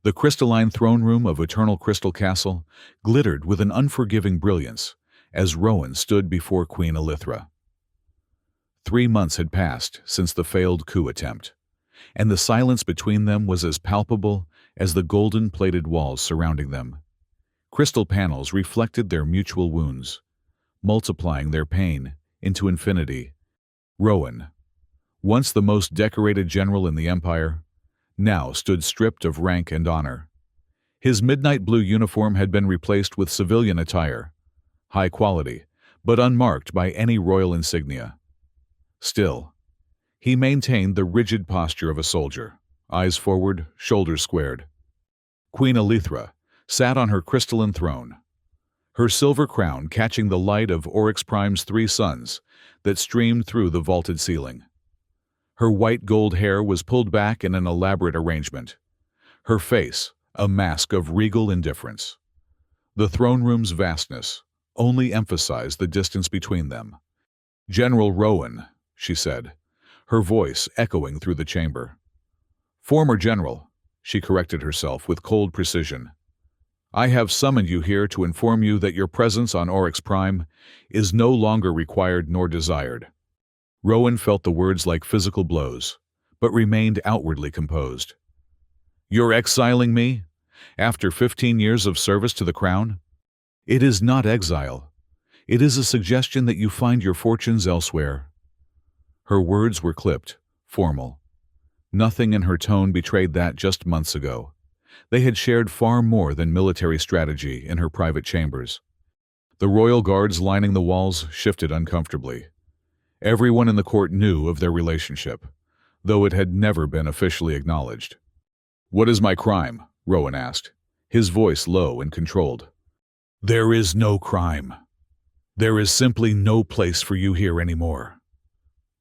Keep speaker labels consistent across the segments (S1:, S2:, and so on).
S1: The crystalline throne room of Eternal Crystal Castle glittered with an unforgiving brilliance as Rowan stood before Queen Elithra. 3 months had passed since the failed coup attempt, and the silence between them was as palpable as the golden-plated walls surrounding them. Crystal panels reflected their mutual wounds, multiplying their pain into infinity. Rowan, once the most decorated general in the Empire, now stood stripped of rank and honor. His midnight blue uniform had been replaced with civilian attire, high quality, but unmarked by any royal insignia. Still, he maintained the rigid posture of a soldier, eyes forward, shoulders squared. Queen Elithra sat on her crystalline throne, her silver crown catching the light of Oryx Prime's 3 suns that streamed through the vaulted ceiling. Her white gold hair was pulled back in an elaborate arrangement, her face a mask of regal indifference. The throne room's vastness only emphasized the distance between them. "General Rowan," she said, her voice echoing through the chamber. "Former general," she corrected herself with cold precision. "I have summoned you here to inform you that your presence on Oryx Prime is no longer required nor desired." Rowan felt the words like physical blows, but remained outwardly composed. "You're exiling me? After 15 years of service to the crown?" "It is not exile. It is a suggestion that you find your fortunes elsewhere." Her words were clipped, formal. Nothing in her tone betrayed that just months ago. They had shared far more than military strategy in her private chambers. The royal guards lining the walls shifted uncomfortably. Everyone in the court knew of their relationship, though it had never been officially acknowledged. "What is my crime?" Rowan asked, his voice low and controlled. "There is no crime. There is simply no place for you here anymore."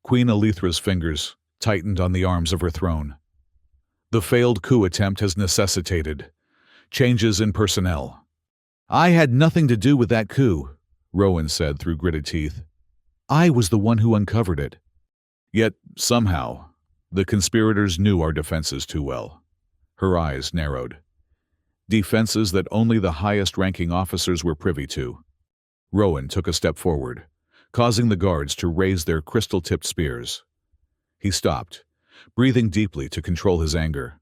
S1: Queen Elithra's fingers tightened on the arms of her throne. "The failed coup attempt has necessitated changes in personnel." "I had nothing to do with that coup," Rowan said through gritted teeth. "I was the one who uncovered it." "Yet, somehow, the conspirators knew our defenses too well." Her eyes narrowed. "Defenses that only the highest-ranking officers were privy to." Rowan took a step forward, causing the guards to raise their crystal-tipped spears. He stopped, breathing deeply to control his anger.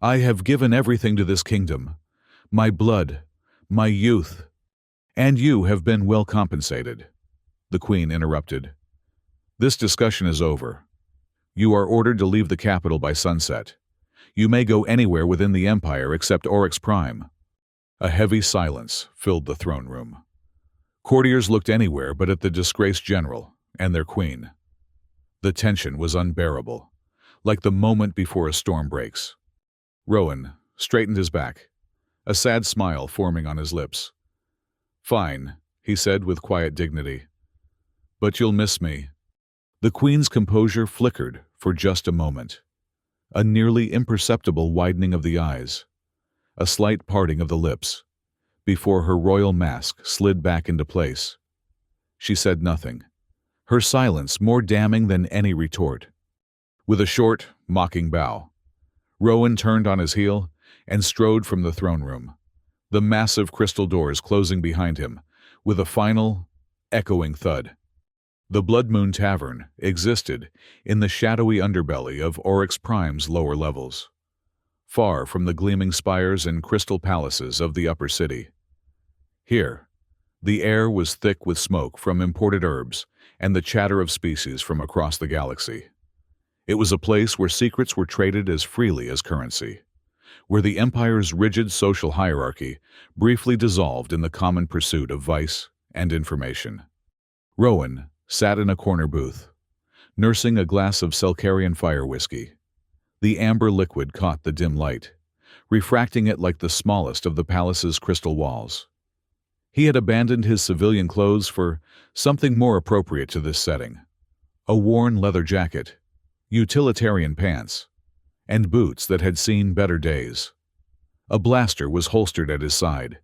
S1: "I have given everything to this kingdom, my blood, my youth, and you have been well compensated." The Queen interrupted. "This discussion is over. You are ordered to leave the capital by sunset. You may go anywhere within the Empire except Oryx Prime." A heavy silence filled the throne room. Courtiers looked anywhere but at the disgraced general and their queen. The tension was unbearable, like the moment before a storm breaks. Rowan straightened his back, a sad smile forming on his lips. "Fine," he said with quiet dignity. "But you'll miss me." The Queen's composure flickered for just a moment. A nearly imperceptible widening of the eyes, a slight parting of the lips, before her royal mask slid back into place. She said nothing, her silence more damning than any retort. With a short, mocking bow, Rowan turned on his heel and strode from the throne room, the massive crystal doors closing behind him with a final, echoing thud. The Blood Moon Tavern existed in the shadowy underbelly of Oryx Prime's lower levels, far from the gleaming spires and crystal palaces of the upper city. Here, the air was thick with smoke from imported herbs and the chatter of species from across the galaxy. It was a place where secrets were traded as freely as currency, where the Empire's rigid social hierarchy briefly dissolved in the common pursuit of vice and information. Rowan sat in a corner booth, nursing a glass of Selkarian fire whiskey. The amber liquid caught the dim light, refracting it like the smallest of the palace's crystal walls. He had abandoned his civilian clothes for something more appropriate to this setting: a worn leather jacket, utilitarian pants, and boots that had seen better days. A blaster was holstered at his side,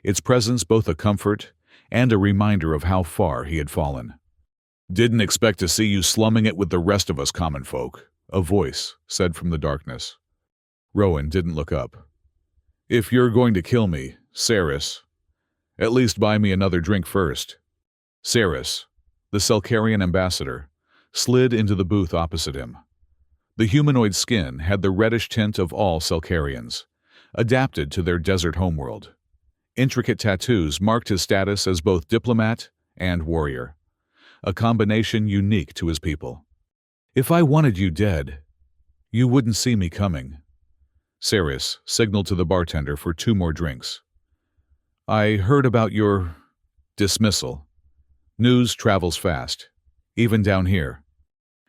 S1: its presence both a comfort and a reminder of how far he had fallen. "Didn't expect to see you slumming it with the rest of us common folk," a voice said from the darkness. Rowan didn't look up, If you're going to kill me, Saris, at least buy me another drink first. Saris, the Selkarian ambassador, slid into the booth opposite him. The humanoid skin had the reddish tint of all Selkarians, adapted to their desert homeworld. Intricate tattoos marked his status as both diplomat and warrior, a combination unique to his people. If I wanted you dead, you wouldn't see me coming. Saris signaled to the bartender for 2 more drinks. I heard about your dismissal. News travels fast, even down here.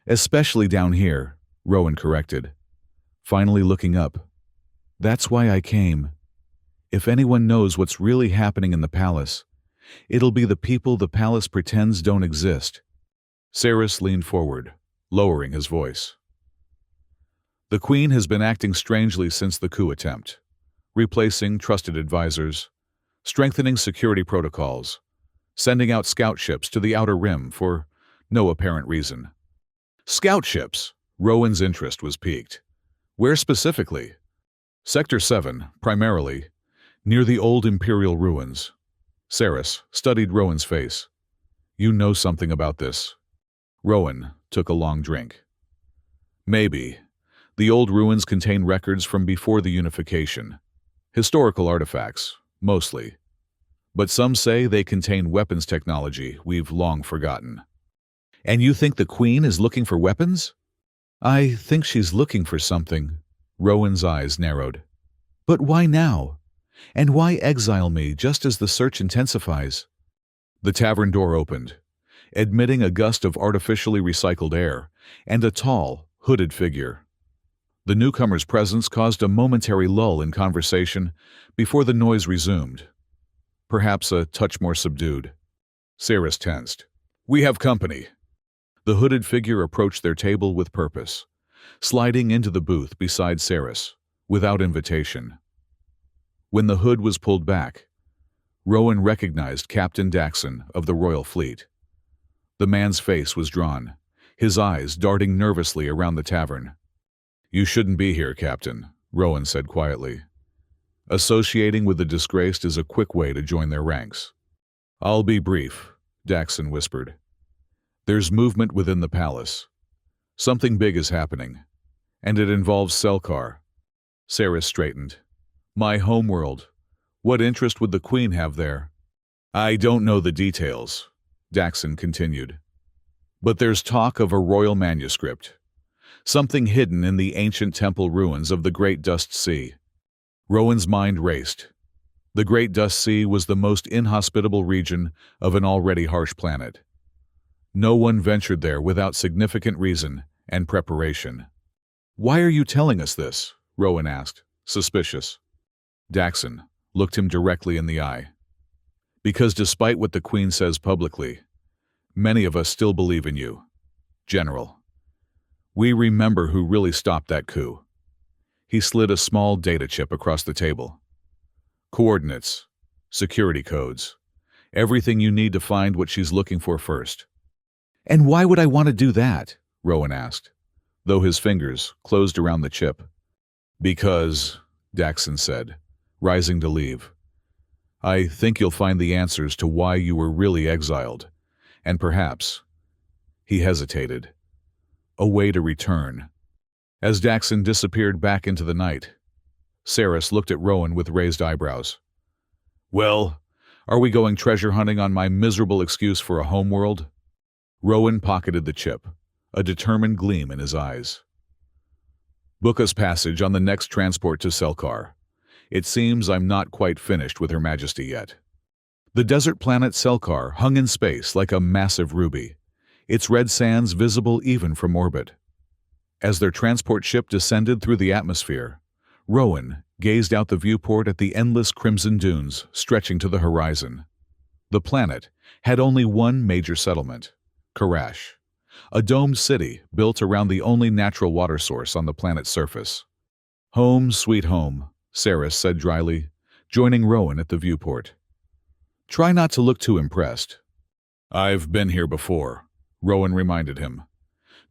S1: Especially down here, Rowan corrected, finally looking up. That's why I came. If anyone knows what's really happening in the palace, it'll be the people the palace pretends don't exist. Saris leaned forward, lowering his voice. The Queen has been acting strangely since the coup attempt, replacing trusted advisors, strengthening security protocols, sending out scout ships to the Outer Rim for no apparent reason. Scout ships? Rowan's interest was piqued. Where specifically? Sector 7, primarily, near the old Imperial ruins. Saris studied Rowan's face. You know something about this. Rowan took a long drink. Maybe. The old ruins contain records from before the unification. Historical artifacts, mostly. But some say they contain weapons technology we've long forgotten. And you think the Queen is looking for weapons? I think she's looking for something. Rowan's eyes narrowed. But why now? And why exile me just as the search intensifies? The tavern door opened, admitting a gust of artificially recycled air and a tall, hooded figure. The newcomer's presence caused a momentary lull in conversation before the noise resumed, perhaps a touch more subdued. Saris tensed. We have company. The hooded figure approached their table with purpose, sliding into the booth beside Saris, without invitation. When the hood was pulled back, Rowan recognized Captain Daxon of the Royal Fleet. The man's face was drawn, his eyes darting nervously around the tavern. You shouldn't be here, Captain, Rowan said quietly. Associating with the disgraced is a quick way to join their ranks. I'll be brief, Daxon whispered. There's movement within the palace. Something big is happening, and it involves Selkar. Saris straightened. My homeworld. What interest would the Queen have there? I don't know the details, Daxon continued. But there's talk of a royal manuscript. Something hidden in the ancient temple ruins of the Great Dust Sea. Rowan's mind raced. The Great Dust Sea was the most inhospitable region of an already harsh planet. No one ventured there without significant reason and preparation. Why are you telling us this? Rowan asked, suspicious. Daxon looked him directly in the eye. Because despite what the Queen says publicly, many of us still believe in you, General. We remember who really stopped that coup. He slid a small data chip across the table. Coordinates, security codes, everything you need to find what she's looking for first. And why would I want to do that? Rowan asked, though his fingers closed around the chip. Because, Daxon said, rising to leave, I think you'll find the answers to why you were really exiled, and perhaps, he hesitated, a way to return. As Daxon disappeared back into the night, Saris looked at Rowan with raised eyebrows. Well, are we going treasure hunting on my miserable excuse for a homeworld? Rowan pocketed the chip, a determined gleam in his eyes. Book us passage on the next transport to Selkar. It seems I'm not quite finished with Her Majesty yet. The desert planet Selkar hung in space like a massive ruby, its red sands visible even from orbit. As their transport ship descended through the atmosphere, Rowan gazed out the viewport at the endless crimson dunes stretching to the horizon. The planet had only one major settlement, Karash, a domed city built around the only natural water source on the planet's surface. Home, sweet home, Saris said dryly, joining Rowan at the viewport. Try not to look too impressed. I've been here before, Rowan reminded him.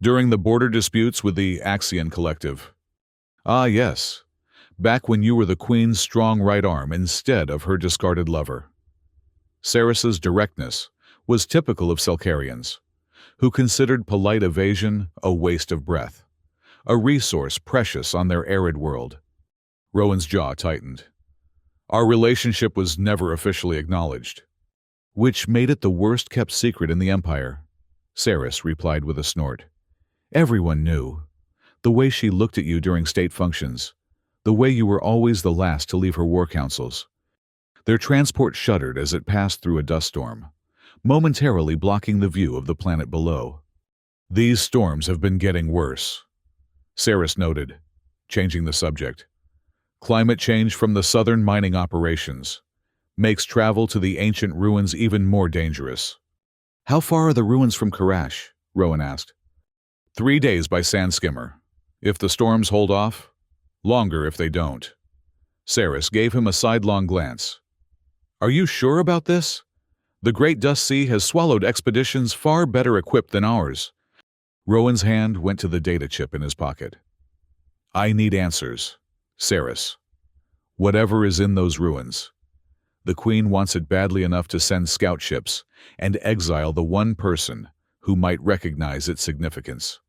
S1: During the border disputes with the Axion Collective. Ah, yes. back when you were the Queen's strong right arm instead of her discarded lover. Ceres's directness was typical of Selkarians, who considered polite evasion a waste of breath, a resource precious on their arid world. Rowan's jaw tightened. Our relationship was never officially acknowledged, which made it the worst-kept secret in the Empire, Ceres replied with a snort. Everyone knew. The way she looked at you during state functions, the way you were always the last to leave her war councils. Their transport shuddered as it passed through a dust storm, momentarily blocking the view of the planet below. These storms have been getting worse, Ceres noted, changing the subject. Climate change from the southern mining operations makes travel to the ancient ruins even more dangerous. How far are the ruins from Karash? Rowan asked. 3 days by sand skimmer. If the storms hold off, longer if they don't. Ceres gave him a sidelong glance. Are you sure about this? The Great Dust Sea has swallowed expeditions far better equipped than ours. Rowan's hand went to the data chip in his pocket. I need answers, Ceres. Whatever is in those ruins. The Queen wants it badly enough to send scout ships and exile the one person who might recognize its significance.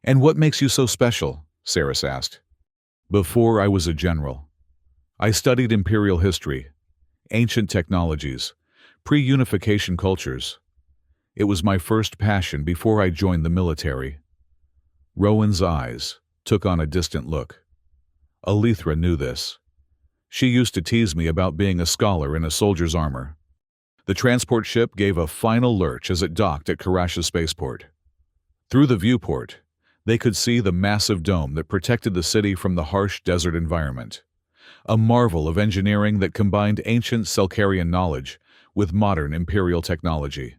S1: And what makes you so special? Ceres asked. Before I was a general, I studied imperial history, ancient technologies, pre-unification cultures. It was my first passion before I joined the military. Rowan's eyes took on a distant look. Alethra knew this. She used to tease me about being a scholar in a soldier's armor. The transport ship gave a final lurch as it docked at Karash's spaceport. Through the viewport, they could see the massive dome that protected the city from the harsh desert environment. A marvel of engineering that combined ancient Selkarian knowledge with modern imperial technology.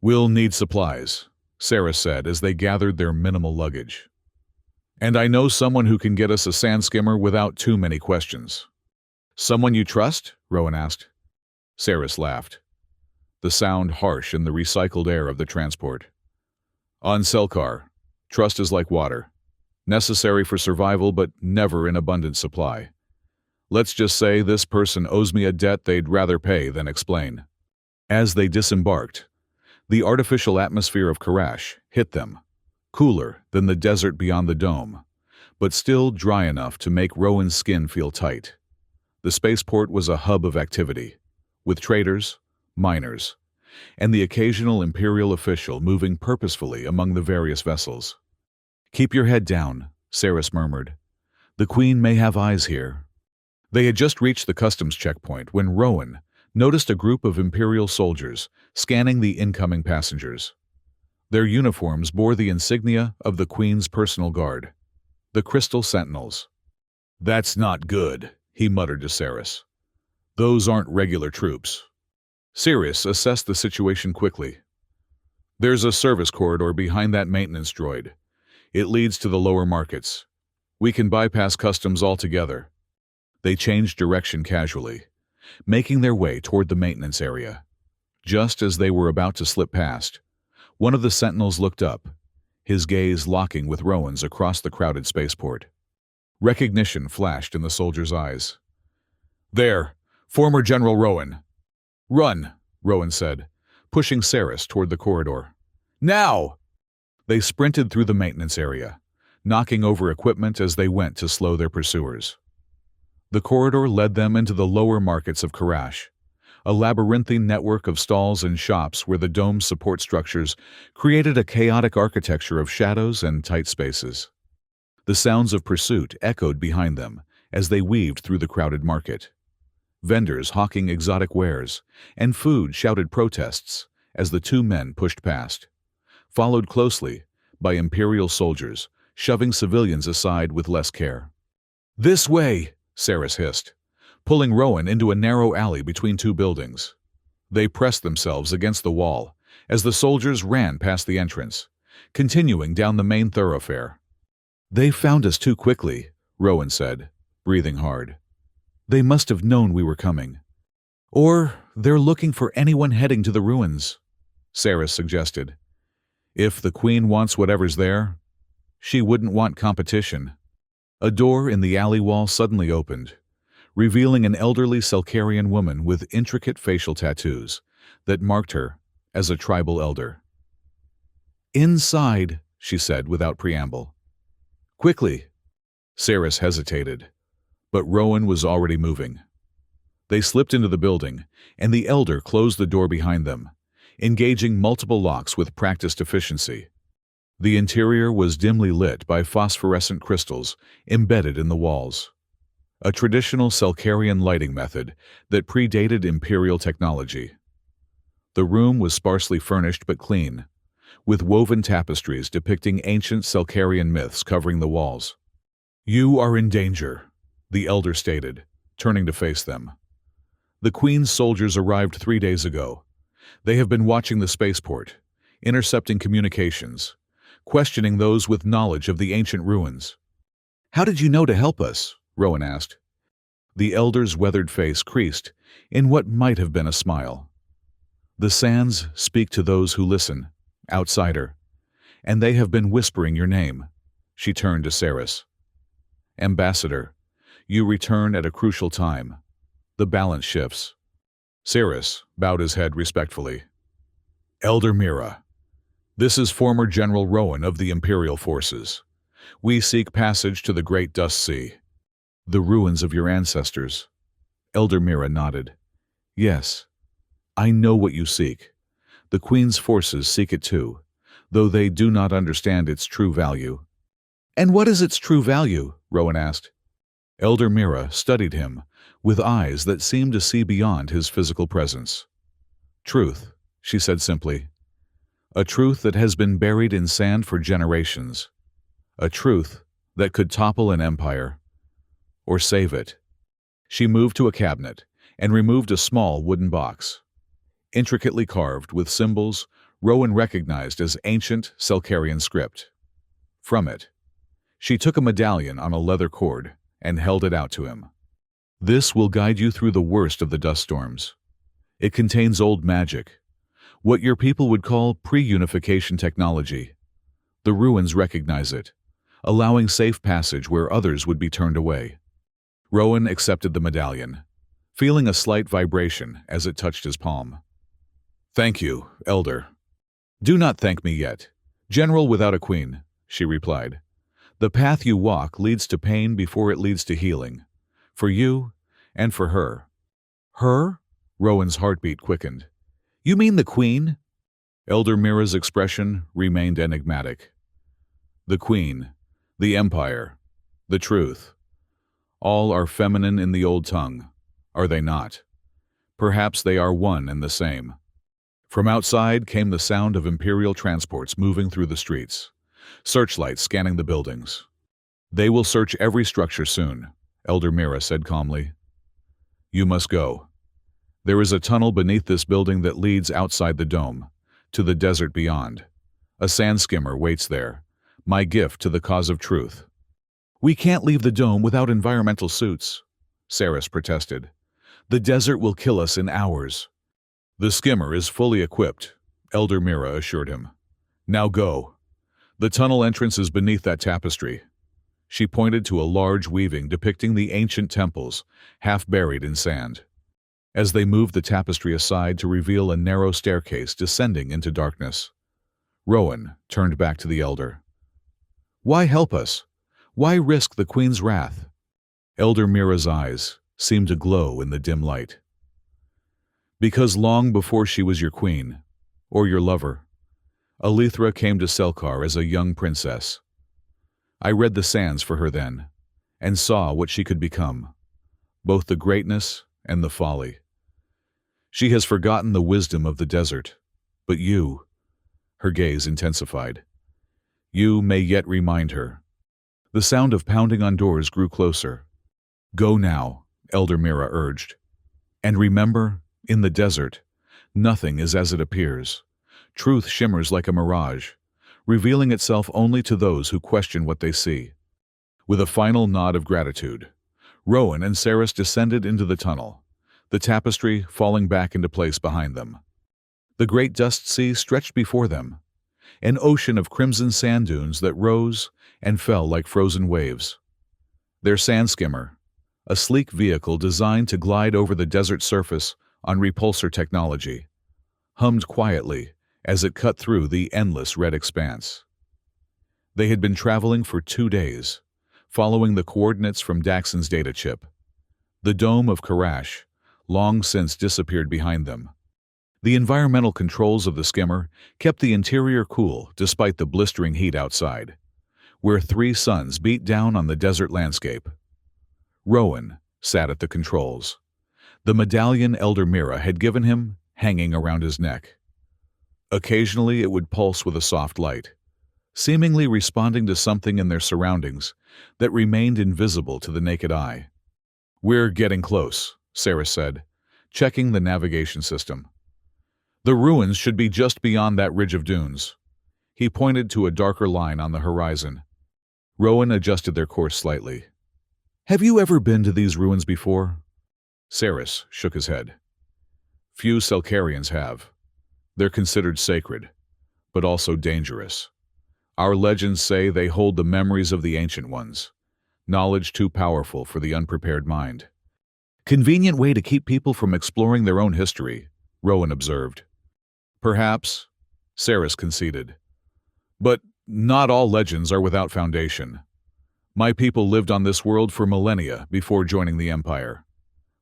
S1: We'll need supplies, Ceres said as they gathered their minimal luggage. And I know someone who can get us a sand skimmer without too many questions. Someone you trust? Rowan asked. Ceres laughed, the sound harsh in the recycled air of the transport. On Selkar, trust is like water, necessary for survival but never in abundant supply. Let's just say this person owes me a debt they'd rather pay than explain. As they disembarked, the artificial atmosphere of Karash hit them, cooler than the desert beyond the dome, but still dry enough to make Rowan's skin feel tight. The spaceport was a hub of activity, with traders, miners, and the occasional imperial official moving purposefully among the various vessels. Keep your head down, Ceres murmured. The Queen may have eyes here. They had just reached the customs checkpoint when Rowan noticed a group of imperial soldiers scanning the incoming passengers. Their uniforms bore the insignia of the Queen's personal guard, the Crystal Sentinels. That's not good, he muttered to Ceres. Those aren't regular troops. Ceres assessed the situation quickly. There's a service corridor behind that maintenance droid. It leads to the lower markets. We can bypass customs altogether. They changed direction casually, making their way toward the maintenance area. Just as they were about to slip past, one of the sentinels looked up, his gaze locking with Rowan's across the crowded spaceport. Recognition flashed in the soldier's eyes. There, former General Rowan. Run, Rowan said, pushing Ceres toward the corridor. Now! They sprinted through the maintenance area, knocking over equipment as they went to slow their pursuers. The corridor led them into the lower markets of Karash, a labyrinthine network of stalls and shops where the dome's support structures created a chaotic architecture of shadows and tight spaces. The sounds of pursuit echoed behind them as they weaved through the crowded market. Vendors hawking exotic wares and food shouted protests as the two men pushed past, followed closely by imperial soldiers shoving civilians aside with less care. This way! Ceres hissed, pulling Rowan into a narrow alley between two buildings. They pressed themselves against the wall as the soldiers ran past the entrance, continuing down the main thoroughfare. They found us too quickly, Rowan said, breathing hard. They must have known we were coming. Or they're looking for anyone heading to the ruins, Ceres suggested. If the Queen wants whatever's there, she wouldn't want competition. A door in the alley wall suddenly opened, revealing an elderly Selkarian woman with intricate facial tattoos that marked her as a tribal elder. "Inside," she said without preamble. "Quickly." Saris hesitated, but Rowan was already moving. They slipped into the building, and the elder closed the door behind them, engaging multiple locks with practiced efficiency. The interior was dimly lit by phosphorescent crystals embedded in the walls, a traditional Selkarian lighting method that predated Imperial technology. The room was sparsely furnished but clean, with woven tapestries depicting ancient Selkarian myths covering the walls. "You are in danger," the elder stated, turning to face them. "The Queen's soldiers arrived 3 days ago. They have been watching the spaceport, intercepting communications, questioning those with knowledge of the ancient ruins." "How did you know to help us?" Rowan asked. The elder's weathered face creased in what might have been a smile. "The sands speak to those who listen, outsider, and they have been whispering your name." She turned to Saris. "Ambassador, you return at a crucial time. The balance shifts." Saris bowed his head respectfully. "Elder Mira, this is former General Rowan of the Imperial forces. We seek passage to the Great Dust Sea." "The ruins of your ancestors." Elder Mira nodded. "Yes, I know what you seek. The Queen's forces seek it too, though they do not understand its true value." "And what is its true value?" Rowan asked. Elder Mira studied him with eyes that seemed to see beyond his physical presence. "Truth," she said simply. "A truth that has been buried in sand for generations. A truth that could topple an empire or save it." She moved to a cabinet and removed a small wooden box. Intricately carved with symbols Rowan recognized as ancient Selkarian script. From it, she took a medallion on a leather cord and held it out to him. "This will guide you through the worst of the dust storms. It contains old magic, what your people would call pre-unification technology. The ruins recognize it, allowing safe passage where others would be turned away." Rowan accepted the medallion, feeling a slight vibration as it touched his palm. "Thank you, Elder." "Do not thank me yet, General without a queen," she replied. "The path you walk leads to pain before it leads to healing. For you and for her." "Her?" Rowan's heartbeat quickened. "You mean the Queen?" Elder Mira's expression remained enigmatic. "The Queen, the Empire, the Truth. All are feminine in the old tongue, are they not? Perhaps they are one and the same." From outside came the sound of Imperial transports moving through the streets, searchlights scanning the buildings. "They will search every structure soon," Elder Mira said calmly. "You must go. There is a tunnel beneath this building that leads outside the dome, to the desert beyond. A sand skimmer waits there, my gift to the cause of truth." "We can't leave the dome without environmental suits," Saris protested. "The desert will kill us in hours." "The skimmer is fully equipped," Elder Mira assured him. "Now go. The tunnel entrance is beneath that tapestry." She pointed to a large weaving depicting the ancient temples, half buried in sand. As they moved the tapestry aside to reveal a narrow staircase descending into darkness, Rowan turned back to the elder. "Why help us? Why risk the Queen's wrath?" Elder Mira's eyes seemed to glow in the dim light. "Because long before she was your queen, or your lover, Alethra came to Selkar as a young princess. I read the sands for her then, and saw what she could become, both the greatness and the folly. She has forgotten the wisdom of the desert, but you," her gaze intensified, "you may yet remind her." The sound of pounding on doors grew closer. "Go now," Elder Mira urged. "And remember, in the desert, nothing is as it appears. Truth shimmers like a mirage, revealing itself only to those who question what they see." With a final nod of gratitude, Rowan and Saris descended into the tunnel, the tapestry falling back into place behind them. The great dust sea stretched before them, an ocean of crimson sand dunes that rose and fell like frozen waves. Their sand skimmer, a sleek vehicle designed to glide over the desert surface on repulsor technology, hummed quietly as it cut through the endless red expanse. They had been traveling for 2 days, following the coordinates from Daxon's data chip. The dome of Karash long since disappeared behind them. The environmental controls of the skimmer kept the interior cool despite the blistering heat outside, where 3 suns beat down on the desert landscape. Rowan sat at the controls. The medallion Elder Mira had given him hanging around his neck. Occasionally it would pulse with a soft light, seemingly responding to something in their surroundings that remained invisible to the naked eye. "We're getting close," Sarah said, checking the navigation system. "The ruins should be just beyond that ridge of dunes." He pointed to a darker line on the horizon. Rowan adjusted their course slightly. "Have you ever been to these ruins before?" Saris shook his head. "Few Selkarians have. They're considered sacred, but also dangerous. Our legends say they hold the memories of the ancient ones, knowledge too powerful for the unprepared mind." "Convenient way to keep people from exploring their own history," Rowan observed. "Perhaps," Saris conceded. "But not all legends are without foundation. My people lived on this world for millennia before joining the Empire.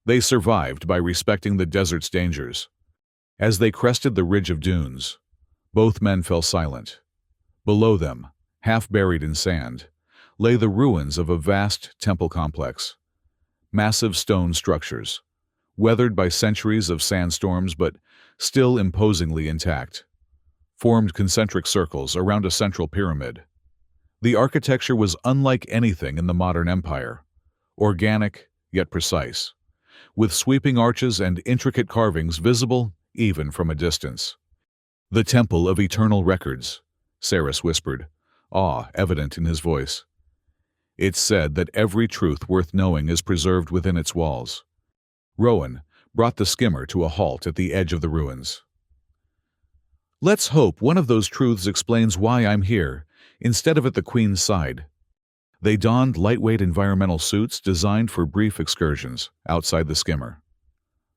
S1: They survived by respecting the desert's dangers." As they crested the ridge of dunes, both men fell silent. Below them, half buried in sand, lay the ruins of a vast temple complex. Massive stone structures, weathered by centuries of sandstorms but still imposingly intact, formed concentric circles around a central pyramid. The architecture was unlike anything in the modern empire, organic yet precise, with sweeping arches and intricate carvings visible even from a distance. "The Temple of Eternal Records," Saris whispered, awe evident in his voice. "It's said that every truth worth knowing is preserved within its walls." Rowan brought the skimmer to a halt at the edge of the ruins. "Let's hope one of those truths explains why I'm here, instead of at the Queen's side." They donned lightweight environmental suits designed for brief excursions outside the skimmer.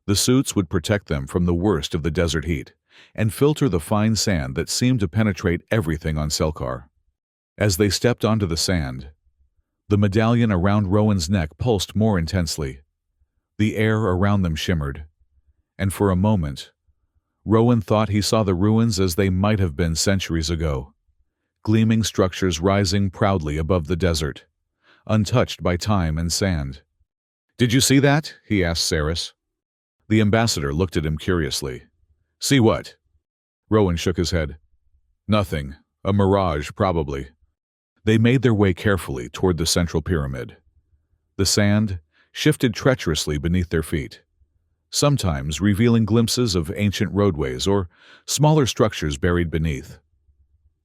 S1: The suits would protect them from the worst of the desert heat and filter the fine sand that seemed to penetrate everything on Selkar. As they stepped onto the sand, the medallion around Rowan's neck pulsed more intensely. The air around them shimmered, and for a moment, Rowan thought he saw the ruins as they might have been centuries ago, gleaming structures rising proudly above the desert, untouched by time and sand. "Did you see that?" he asked Saris. The ambassador looked at him curiously. "See what?" Rowan shook his head. "Nothing. A mirage, probably." They made their way carefully toward the central pyramid. The sand shifted treacherously beneath their feet, sometimes revealing glimpses of ancient roadways or smaller structures buried beneath.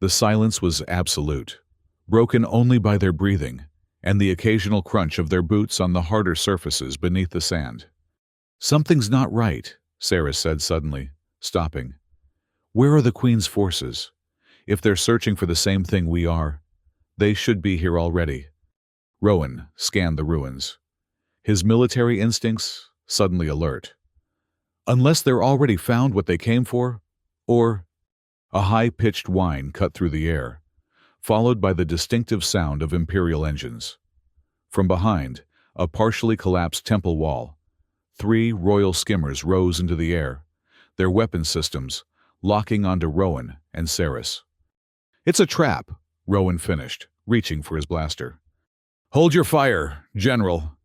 S1: The silence was absolute, broken only by their breathing and the occasional crunch of their boots on the harder surfaces beneath the sand. "Something's not right," Saris said suddenly, stopping. "Where are the Queen's forces? If they're searching for the same thing we are, they should be here already." Rowan scanned the ruins, his military instincts suddenly alert. "Unless they're already found what they came for, or—" A high-pitched whine cut through the air, followed by the distinctive sound of Imperial engines. From behind, a partially collapsed temple wall, 3 royal skimmers rose into the air, their weapon systems locking onto Rowan and Saris. "It's a trap," Rowan finished, reaching for his blaster. "Hold your fire, General,"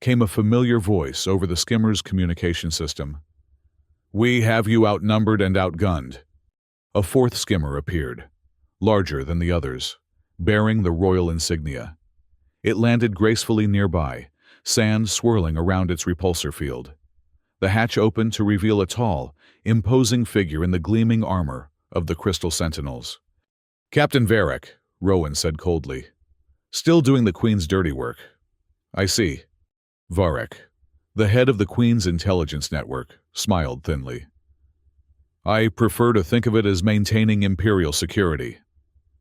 S1: came a familiar voice over the skimmer's communication system. "We have you outnumbered and outgunned." A 4th skimmer appeared, larger than the others, bearing the royal insignia. It landed gracefully nearby, sand swirling around its repulsor field. The hatch opened to reveal a tall, imposing figure in the gleaming armor of the Crystal Sentinels. "Captain Varric," Rowan said coldly. "Still doing the Queen's dirty work." "I see." Varric, the head of the Queen's intelligence network, smiled thinly. "I prefer to think of it as maintaining Imperial security.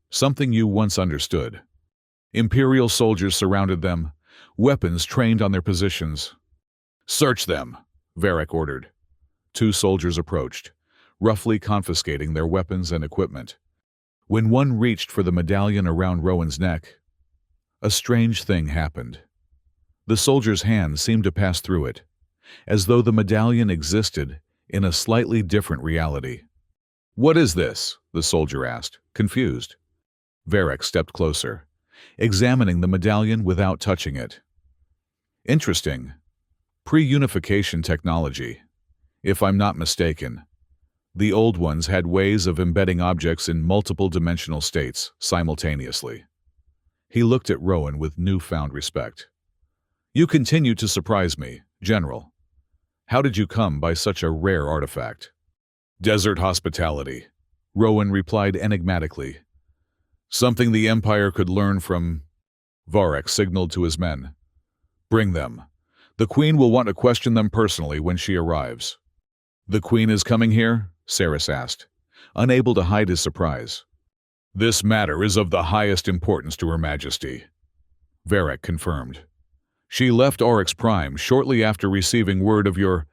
S1: Something you once understood. Imperial soldiers surrounded them, weapons trained on their positions. "Search them," Varric ordered. 2 soldiers approached, roughly confiscating their weapons and equipment. When one reached for the medallion around Rowan's neck, a strange thing happened. The soldier's hand seemed to pass through it, as though the medallion existed in a slightly different reality. "What is this?" the soldier asked, confused. Varric stepped closer, examining the medallion without touching it. "Interesting. Pre-unification technology. If I'm not mistaken, the old ones had ways of embedding objects in multiple dimensional states simultaneously." He looked at Rowan with newfound respect. "You continue to surprise me, General. How did you come by such a rare artifact?" "Desert hospitality," Rowan replied enigmatically. "Something the Empire could learn from." Varric signaled to his men. "Bring them. The Queen will want to question them personally when she arrives." "The Queen is coming here?" Saris asked, unable to hide his surprise. "This matter is of the highest importance to Her Majesty," Varric confirmed. "She left Oryx Prime shortly after receiving word of your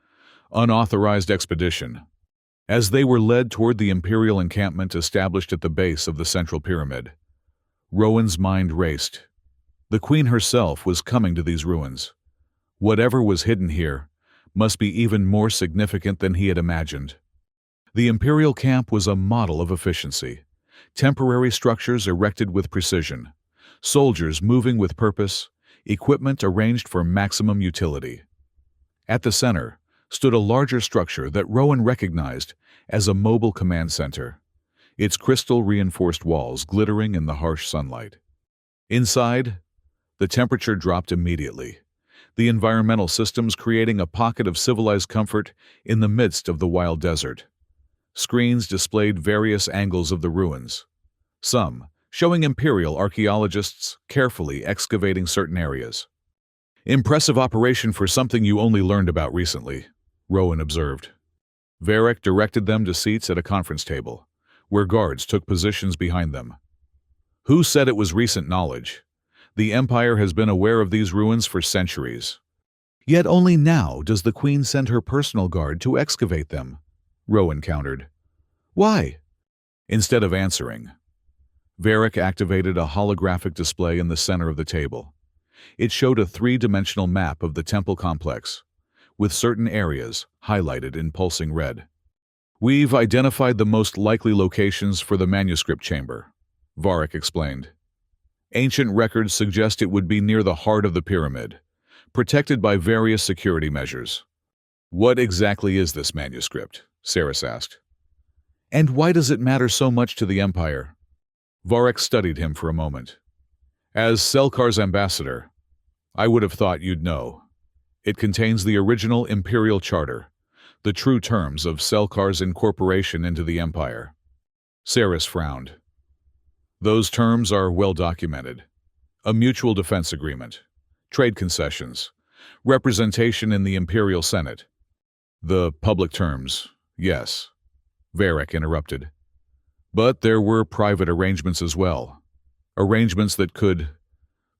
S1: unauthorized expedition." As they were led toward the Imperial encampment established at the base of the Central Pyramid, Rowan's mind raced. The Queen herself was coming to these ruins. Whatever was hidden here must be even more significant than he had imagined. The Imperial camp was a model of efficiency. Temporary structures erected with precision, soldiers moving with purpose, equipment arranged for maximum utility. At the center stood a larger structure that Rowan recognized as a mobile command center, its crystal-reinforced walls glittering in the harsh sunlight. Inside, the temperature dropped immediately, the environmental systems creating a pocket of civilized comfort in the midst of the wild desert. Screens displayed various angles of the ruins, some showing Imperial archaeologists carefully excavating certain areas. "Impressive operation for something you only learned about recently," Rowan observed. Varric directed them to seats at a conference table, where guards took positions behind them. "Who said it was recent knowledge? The Empire has been aware of these ruins for centuries. Yet only now does the Queen send her personal guard to excavate them," Rowan countered. "Why?" Instead of answering, Varric activated a holographic display in the center of the table. It showed a 3-dimensional map of the temple complex, with certain areas highlighted in pulsing red. "We've identified the most likely locations for the manuscript chamber," Varric explained. "Ancient records suggest it would be near the heart of the pyramid, protected by various security measures." "What exactly is this manuscript?" Saris asked. "And why does it matter so much to the Empire?" Varric studied him for a moment. "As Selkar's ambassador, I would have thought you'd know. It contains the original Imperial Charter, the true terms of Selkar's incorporation into the Empire." Saris frowned. "Those terms are well documented. A mutual defense agreement, trade concessions, representation in the Imperial Senate." "The public terms, yes," Varric interrupted. "But there were private arrangements as well. Arrangements that could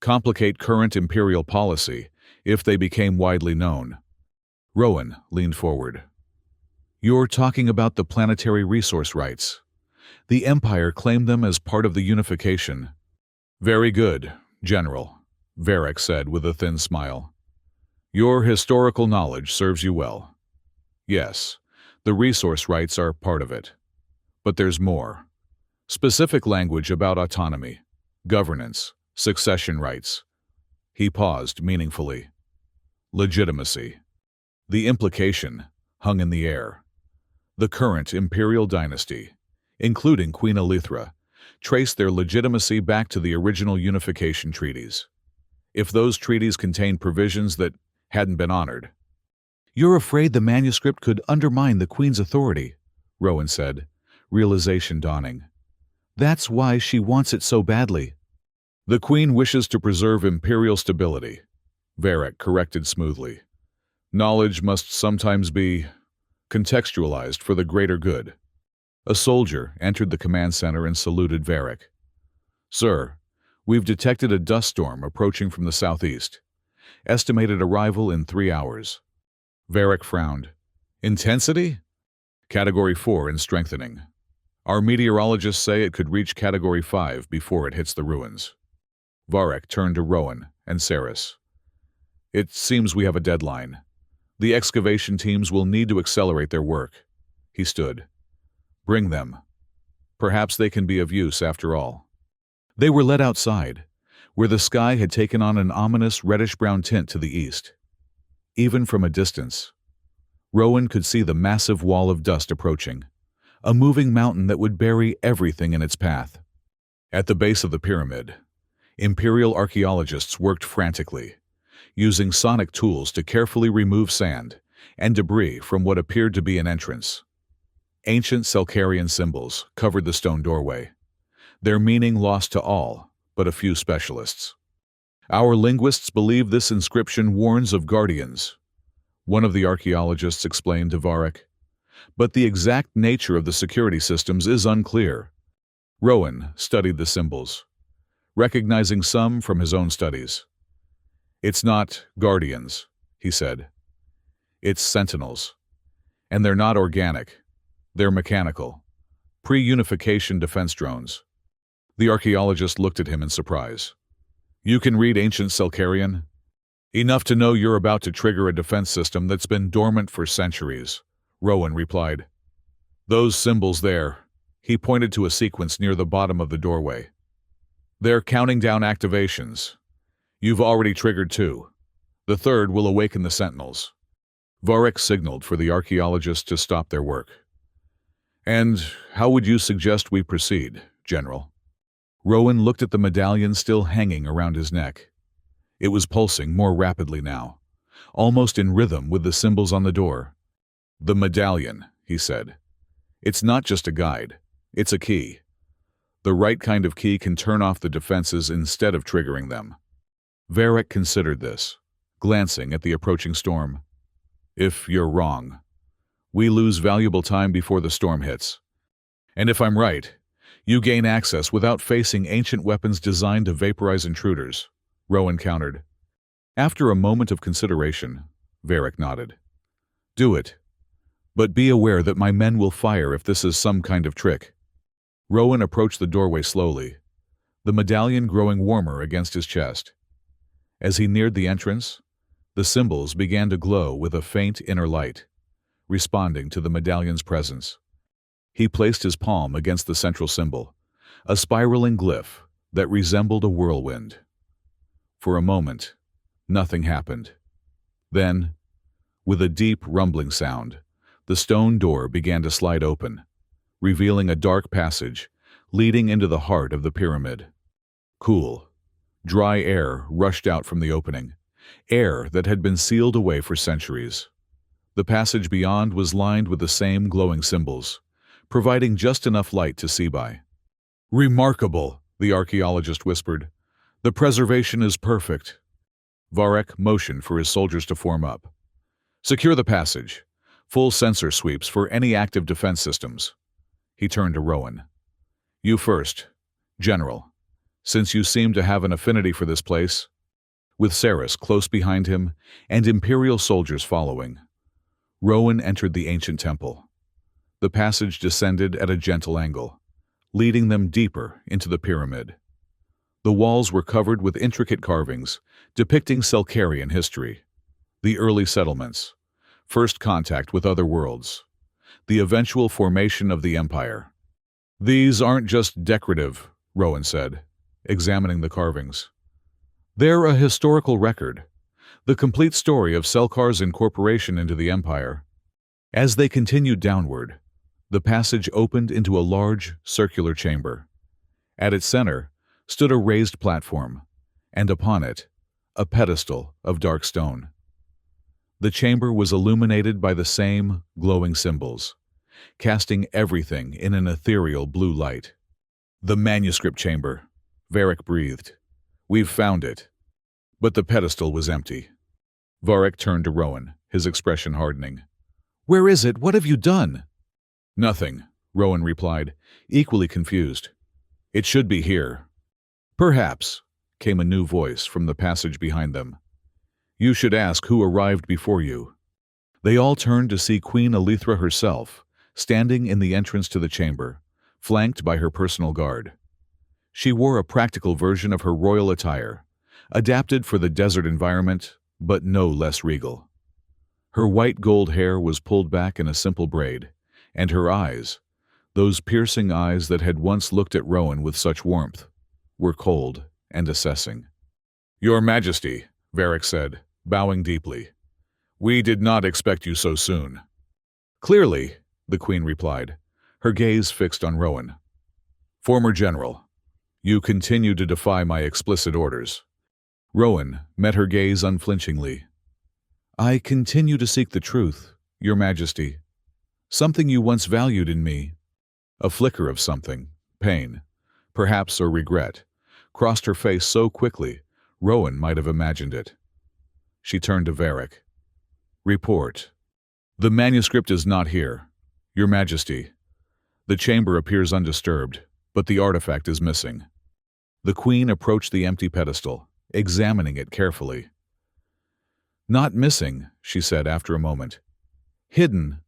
S1: complicate current Imperial policy if they became widely known." Rowan leaned forward. "You're talking about the planetary resource rights. The Empire claimed them as part of the unification." "Very good, General," Varric said with a thin smile. "Your historical knowledge serves you well. Yes, the resource rights are part of it. But there's more. Specific language about autonomy, governance, succession rights." He paused meaningfully. "Legitimacy." The implication hung in the air. The current Imperial dynasty, including Queen Elithra, traced their legitimacy back to the original unification treaties. If those treaties contained provisions that hadn't been honored. "You're afraid the manuscript could undermine the Queen's authority," Rowan said, realization dawning. "That's why she wants it so badly." "The Queen wishes to preserve Imperial stability," Varric corrected smoothly. "Knowledge must sometimes be contextualized for the greater good." A soldier entered the command center and saluted Varric. "Sir, we've detected a dust storm approaching from the southeast. Estimated arrival in 3 hours. Varric frowned. Intensity? Category 4 in strengthening. Our meteorologists say it could reach Category 5 before it hits the ruins. Varric turned to Rowan and Saris. It seems we have a deadline. The excavation teams will need to accelerate their work. He stood. Bring them. Perhaps they can be of use after all. They were led outside, where the sky had taken on an ominous reddish-brown tint to the east. Even from a distance, Rowan could see the massive wall of dust approaching, a moving mountain that would bury everything in its path. At the base of the pyramid, Imperial archaeologists worked frantically, using sonic tools to carefully remove sand and debris from what appeared to be an entrance. Ancient Selkarian symbols covered the stone doorway, their meaning lost to all but a few specialists. Our linguists believe this inscription warns of guardians, one of the archaeologists explained to Varric, but the exact nature of the security systems is unclear. Rowan studied the symbols, recognizing some from his own studies. It's not guardians, he said. It's sentinels. And they're not organic. They're mechanical. Pre-unification defense drones. The archaeologist looked at him in surprise. You can read ancient Selkarian? Enough to know you're about to trigger a defense system that's been dormant for centuries, Rowan replied. Those symbols there, he pointed to a sequence near the bottom of the doorway. They're counting down activations. You've already triggered 2. The third will awaken the sentinels. Varric signaled for the archaeologists to stop their work. And how would you suggest we proceed, General? Rowan looked at the medallion still hanging around his neck. It was pulsing more rapidly now, almost in rhythm with the symbols on the door. The medallion, he said. It's not just a guide. It's a key. The right kind of key can turn off the defenses instead of triggering them. Varric considered this, glancing at the approaching storm. If you're wrong, we lose valuable time before the storm hits. And if I'm right, you gain access without facing ancient weapons designed to vaporize intruders, Rowan countered. After a moment of consideration, Varric nodded. Do it. But be aware that my men will fire if this is some kind of trick. Rowan approached the doorway slowly, the medallion growing warmer against his chest. As he neared the entrance, the symbols began to glow with a faint inner light, responding to the medallion's presence. He placed his palm against the central symbol, a spiraling glyph that resembled a whirlwind. For a moment, nothing happened. Then, with a deep rumbling sound, the stone door began to slide open, revealing a dark passage leading into the heart of the pyramid. Cool, dry air rushed out from the opening, air that had been sealed away for centuries. The passage beyond was lined with the same glowing symbols, providing just enough light to see by. Remarkable, the archaeologist whispered. The preservation is perfect. Varric motioned for his soldiers to form up. Secure the passage. Full sensor sweeps for any active defense systems. He turned to Rowan. You first, General, since you seem to have an affinity for this place. With Saris close behind him and Imperial soldiers following, Rowan entered the ancient temple. The passage descended at a gentle angle, leading them deeper into the pyramid. The walls were covered with intricate carvings depicting Selkarian history, the early settlements, first contact with other worlds, the eventual formation of the Empire. These aren't just decorative, Rowan said, examining the carvings. They're a historical record, the complete story of Selkar's incorporation into the Empire. As they continued downward, the passage opened into a large, circular chamber. At its center stood a raised platform, and upon it, a pedestal of dark stone. The chamber was illuminated by the same glowing symbols, casting everything in an ethereal blue light. The manuscript chamber, Varric breathed. We've found it. But the pedestal was empty. Varric turned to Rowan, his expression hardening. Where is it? What have you done? Nothing, Rowan replied, equally confused. It should be here. Perhaps, came a new voice from the passage behind them. You should ask who arrived before you." They all turned to see Queen Elithra herself, standing in the entrance to the chamber, flanked by her personal guard. She wore a practical version of her royal attire, adapted for the desert environment, but no less regal. Her white gold hair was pulled back in a simple braid, and her eyes, those piercing eyes that had once looked at Rowan with such warmth, were cold and assessing. "Your Majesty," Varric said, bowing deeply, "we did not expect you so soon." "Clearly," the Queen replied, her gaze fixed on Rowan. "Former General, you continue to defy my explicit orders." Rowan met her gaze unflinchingly. "I continue to seek the truth, Your Majesty. Something you once valued in me." A flicker of something, pain, perhaps, or regret, crossed her face so quickly Rowan might have imagined it. She turned to Varric. "Report. The manuscript is not here, Your Majesty. The chamber appears undisturbed, but the artifact is missing." The Queen approached the empty pedestal, examining it carefully. "Not missing," she said after a moment. "Hidden."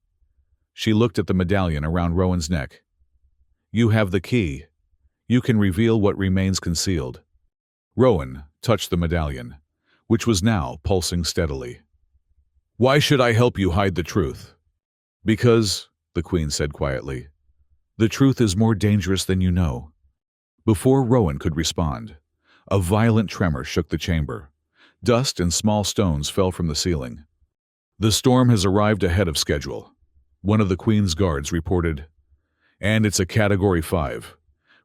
S1: She looked at the medallion around Rowan's neck. "You have the key. You can reveal what remains concealed." Rowan touched the medallion, which was now pulsing steadily. "Why should I help you hide the truth?" "Because," the Queen said quietly, "the truth is more dangerous than you know." Before Rowan could respond, a violent tremor shook the chamber. Dust and small stones fell from the ceiling. "The storm has arrived ahead of schedule," one of the Queen's guards reported. "And it's a Category 5.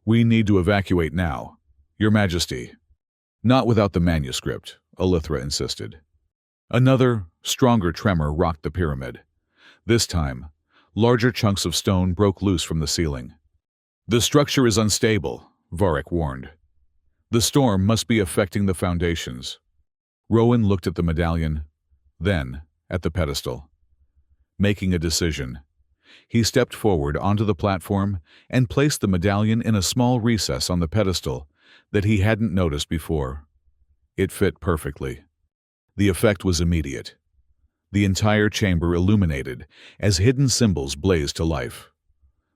S1: We need to evacuate now, Your Majesty." "Not without the manuscript," Elithra insisted. Another, stronger tremor rocked the pyramid. This time, larger chunks of stone broke loose from the ceiling. "The structure is unstable," Varric warned. "The storm must be affecting the foundations." Rowan looked at the medallion, then at the pedestal. Making a decision, he stepped forward onto the platform and placed the medallion in a small recess on the pedestal that he hadn't noticed before. It fit perfectly. The effect was immediate. The entire chamber illuminated as hidden symbols blazed to life.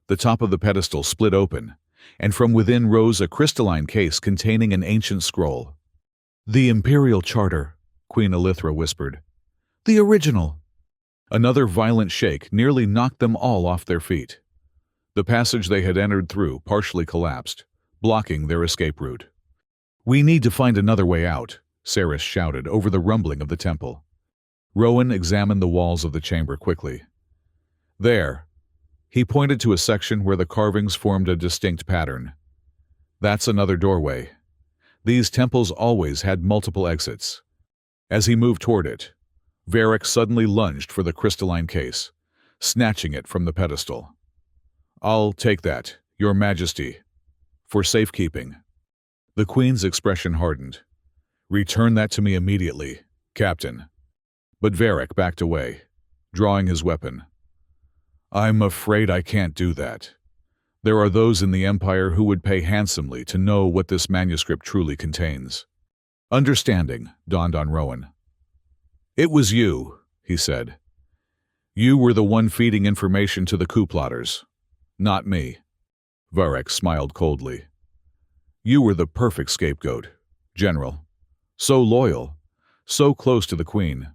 S1: The top of the pedestal split open, and from within rose a crystalline case containing an ancient scroll. "The Imperial Charter," Queen Elithra whispered. "The original." Another violent shake nearly knocked them all off their feet. The passage they had entered through partially collapsed, blocking their escape route. "We need to find another way out," Saris shouted over the rumbling of the temple. Rowan examined the walls of the chamber quickly. "There." He pointed to a section where the carvings formed a distinct pattern. "That's another doorway. These temples always had multiple exits." As he moved toward it, Varric suddenly lunged for the crystalline case, snatching it from the pedestal. "I'll take that, Your Majesty, for safekeeping." The Queen's expression hardened. "Return that to me immediately, Captain." But Varric backed away, drawing his weapon. "I'm afraid I can't do that. There are those in the Empire who would pay handsomely to know what this manuscript truly contains." Understanding dawned on Rowan. "It was you," he said. "You were the one feeding information to the coup plotters, not me." Varric smiled coldly. "You were the perfect scapegoat, General. So loyal, so close to the Queen.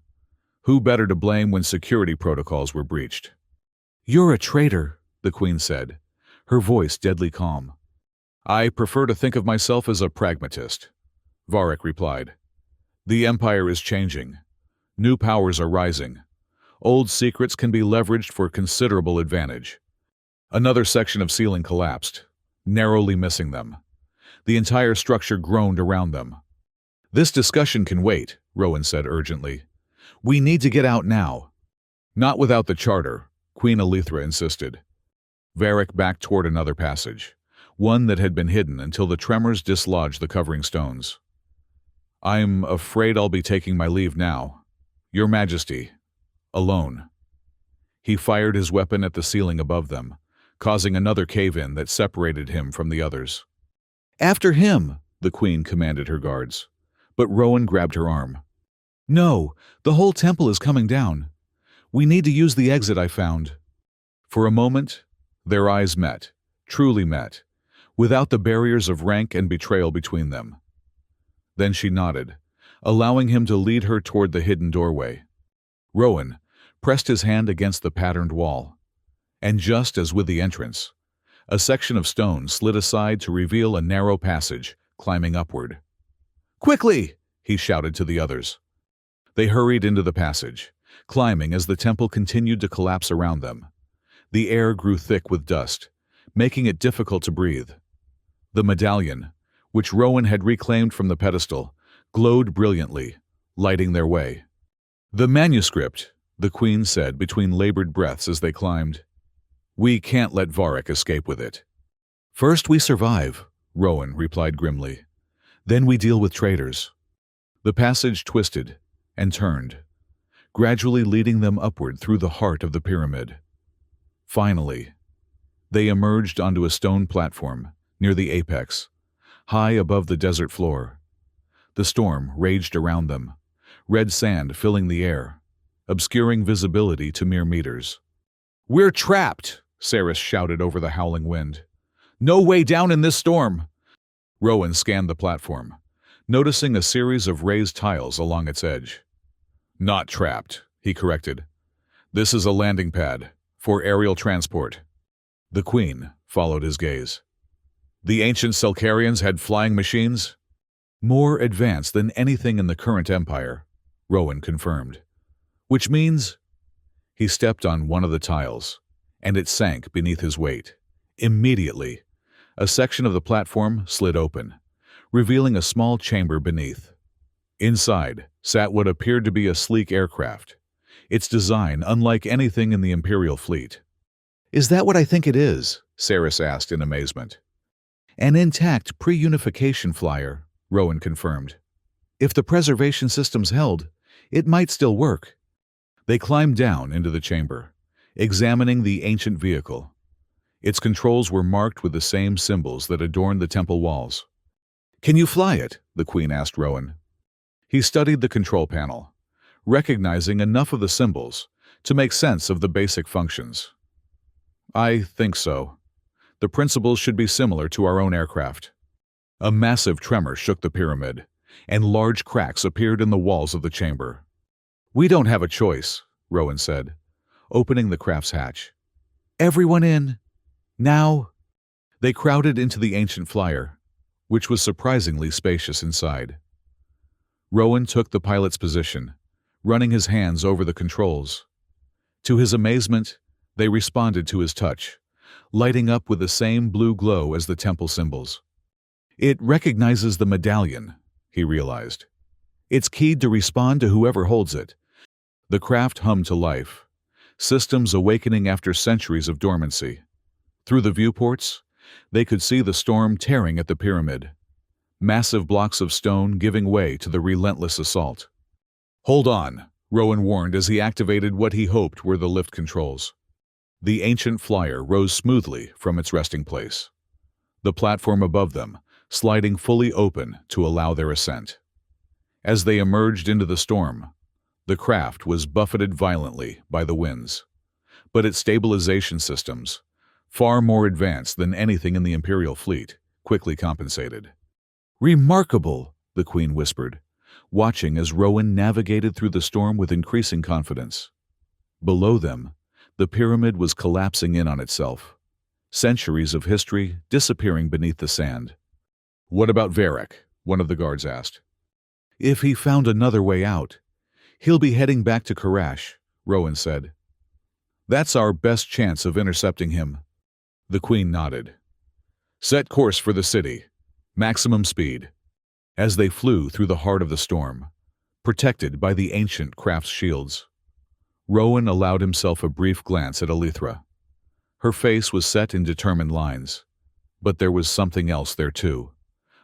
S1: Who better to blame when security protocols were breached?" "You're a traitor," the Queen said, her voice deadly calm. "I prefer to think of myself as a pragmatist," Varric replied. "The Empire is changing. New powers are rising. Old secrets can be leveraged for considerable advantage." Another section of ceiling collapsed, narrowly missing them. The entire structure groaned around them. "This discussion can wait," Rowan said urgently. "We need to get out now." "Not without the charter," Queen Elithra insisted. Varric backed toward another passage, one that had been hidden until the tremors dislodged the covering stones. "I'm afraid I'll be taking my leave now, Your Majesty, alone." He fired his weapon at the ceiling above them, causing another cave-in that separated him from the others. "After him," the Queen commanded her guards, but Rowan grabbed her arm. No, the whole temple is coming down. We need to use the exit I found. For a moment, their eyes met, truly met, without the barriers of rank and betrayal between them. Then she nodded, allowing him to lead her toward the hidden doorway. Rowan pressed his hand against the patterned wall, and just as with the entrance, a section of stone slid aside to reveal a narrow passage climbing upward. "Quickly!" he shouted to the others. They hurried into the passage, climbing as the temple continued to collapse around them. The air grew thick with dust, making it difficult to breathe. The medallion, which Rowan had reclaimed from the pedestal, glowed brilliantly, lighting their way. "The manuscript," the queen said between labored breaths as they climbed. "We can't let Varric escape with it." "First we survive," Rowan replied grimly. "Then we deal with traitors." The passage twisted and turned, gradually leading them upward through the heart of the pyramid. Finally, they emerged onto a stone platform near the apex, high above the desert floor. The storm raged around them, red sand filling the air, obscuring visibility to mere meters. "We're trapped!" Saris shouted over the howling wind. "No way down in this storm!" Rowan scanned the platform, noticing a series of raised tiles along its edge. "Not trapped," he corrected. "This is a landing pad for aerial transport." The queen followed his gaze. "The ancient Selkarians had flying machines?" "More advanced than anything in the current empire," Rowan confirmed. "Which means—" He stepped on one of the tiles, and it sank beneath his weight. Immediately, a section of the platform slid open, revealing a small chamber beneath. Inside sat what appeared to be a sleek aircraft, its design unlike anything in the Imperial fleet. "Is that what I think it is?" Saris asked in amazement. "An intact pre-unification flyer," Rowan confirmed. "If the preservation systems held, it might still work." They climbed down into the chamber, examining the ancient vehicle. Its controls were marked with the same symbols that adorned the temple walls. "Can you fly it?" the queen asked Rowan. He studied the control panel, recognizing enough of the symbols to make sense of the basic functions. "I think so. The principles should be similar to our own aircraft." A massive tremor shook the pyramid, and large cracks appeared in the walls of the chamber. "We don't have a choice," Rowan said, opening the craft's hatch. "Everyone in! Now!" They crowded into the ancient flyer, which was surprisingly spacious inside. Rowan took the pilot's position, running his hands over the controls. To his amazement, they responded to his touch, lighting up with the same blue glow as the temple symbols. "It recognizes the medallion," he realized. "It's keyed to respond to whoever holds it." The craft hummed to life, systems awakening after centuries of dormancy. Through the viewports, they could see the storm tearing at the pyramid, massive blocks of stone giving way to the relentless assault. "Hold on," Rowan warned as he activated what he hoped were the lift controls. The ancient flyer rose smoothly from its resting place, the platform above them sliding fully open to allow their ascent. As they emerged into the storm, the craft was buffeted violently by the winds, but its stabilization systems, far more advanced than anything in the Imperial fleet, quickly compensated. "Remarkable," the queen whispered, watching as Rowan navigated through the storm with increasing confidence. Below them, the pyramid was collapsing in on itself, centuries of history disappearing beneath the sand. "What about Varric?" one of the guards asked. "If he found another way out, he'll be heading back to Karash," Rowan said. "That's our best chance of intercepting him." The queen nodded. "Set course for the city. Maximum speed." As they flew through the heart of the storm, protected by the ancient craft's shields, Rowan allowed himself a brief glance at Elithra. Her face was set in determined lines, but there was something else there too,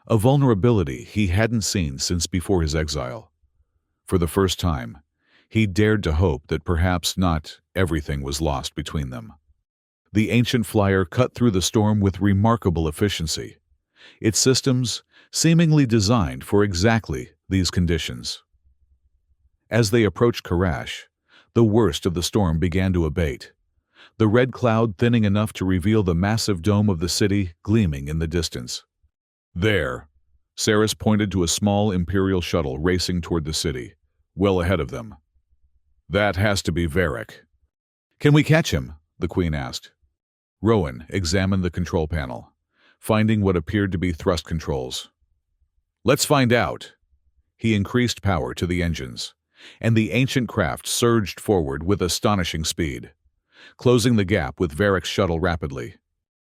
S1: a vulnerability he hadn't seen since before his exile. For the first time, he dared to hope that perhaps not everything was lost between them. The ancient flyer cut through the storm with remarkable efficiency, its systems seemingly designed for exactly these conditions. As they approached Karash, the worst of the storm began to abate, the red cloud thinning enough to reveal the massive dome of the city gleaming in the distance. There, Saris pointed to a small Imperial shuttle racing toward the city, well ahead of them. That has to be Varric. Can we catch him? The Queen asked. Rowan examined the control panel, finding what appeared to be thrust controls. Let's find out. He increased power to the engines, and the ancient craft surged forward with astonishing speed, closing the gap with Varric's shuttle rapidly.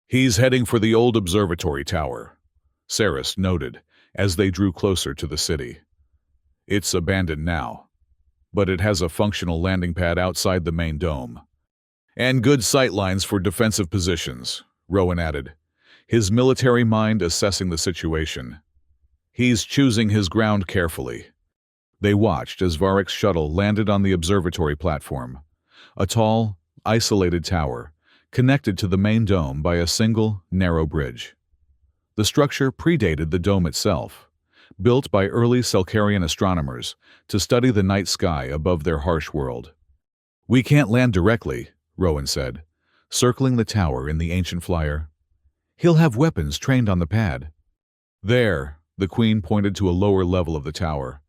S1: He's heading for the old observatory tower, Saris noted as they drew closer to the city. It's abandoned now, but it has a functional landing pad outside the main dome. And good sight lines for defensive positions, Rowan added, his military mind assessing the situation. He's choosing his ground carefully. They watched as Varric's shuttle landed on the observatory platform, a tall, isolated tower connected to the main dome by a single, narrow bridge. The structure predated the dome itself, built by early Selkarian astronomers to study the night sky above their harsh world. We can't land directly, Rowan said, circling the tower in the ancient flyer. He'll have weapons trained on the pad. There, the Queen pointed to a lower level of the tower.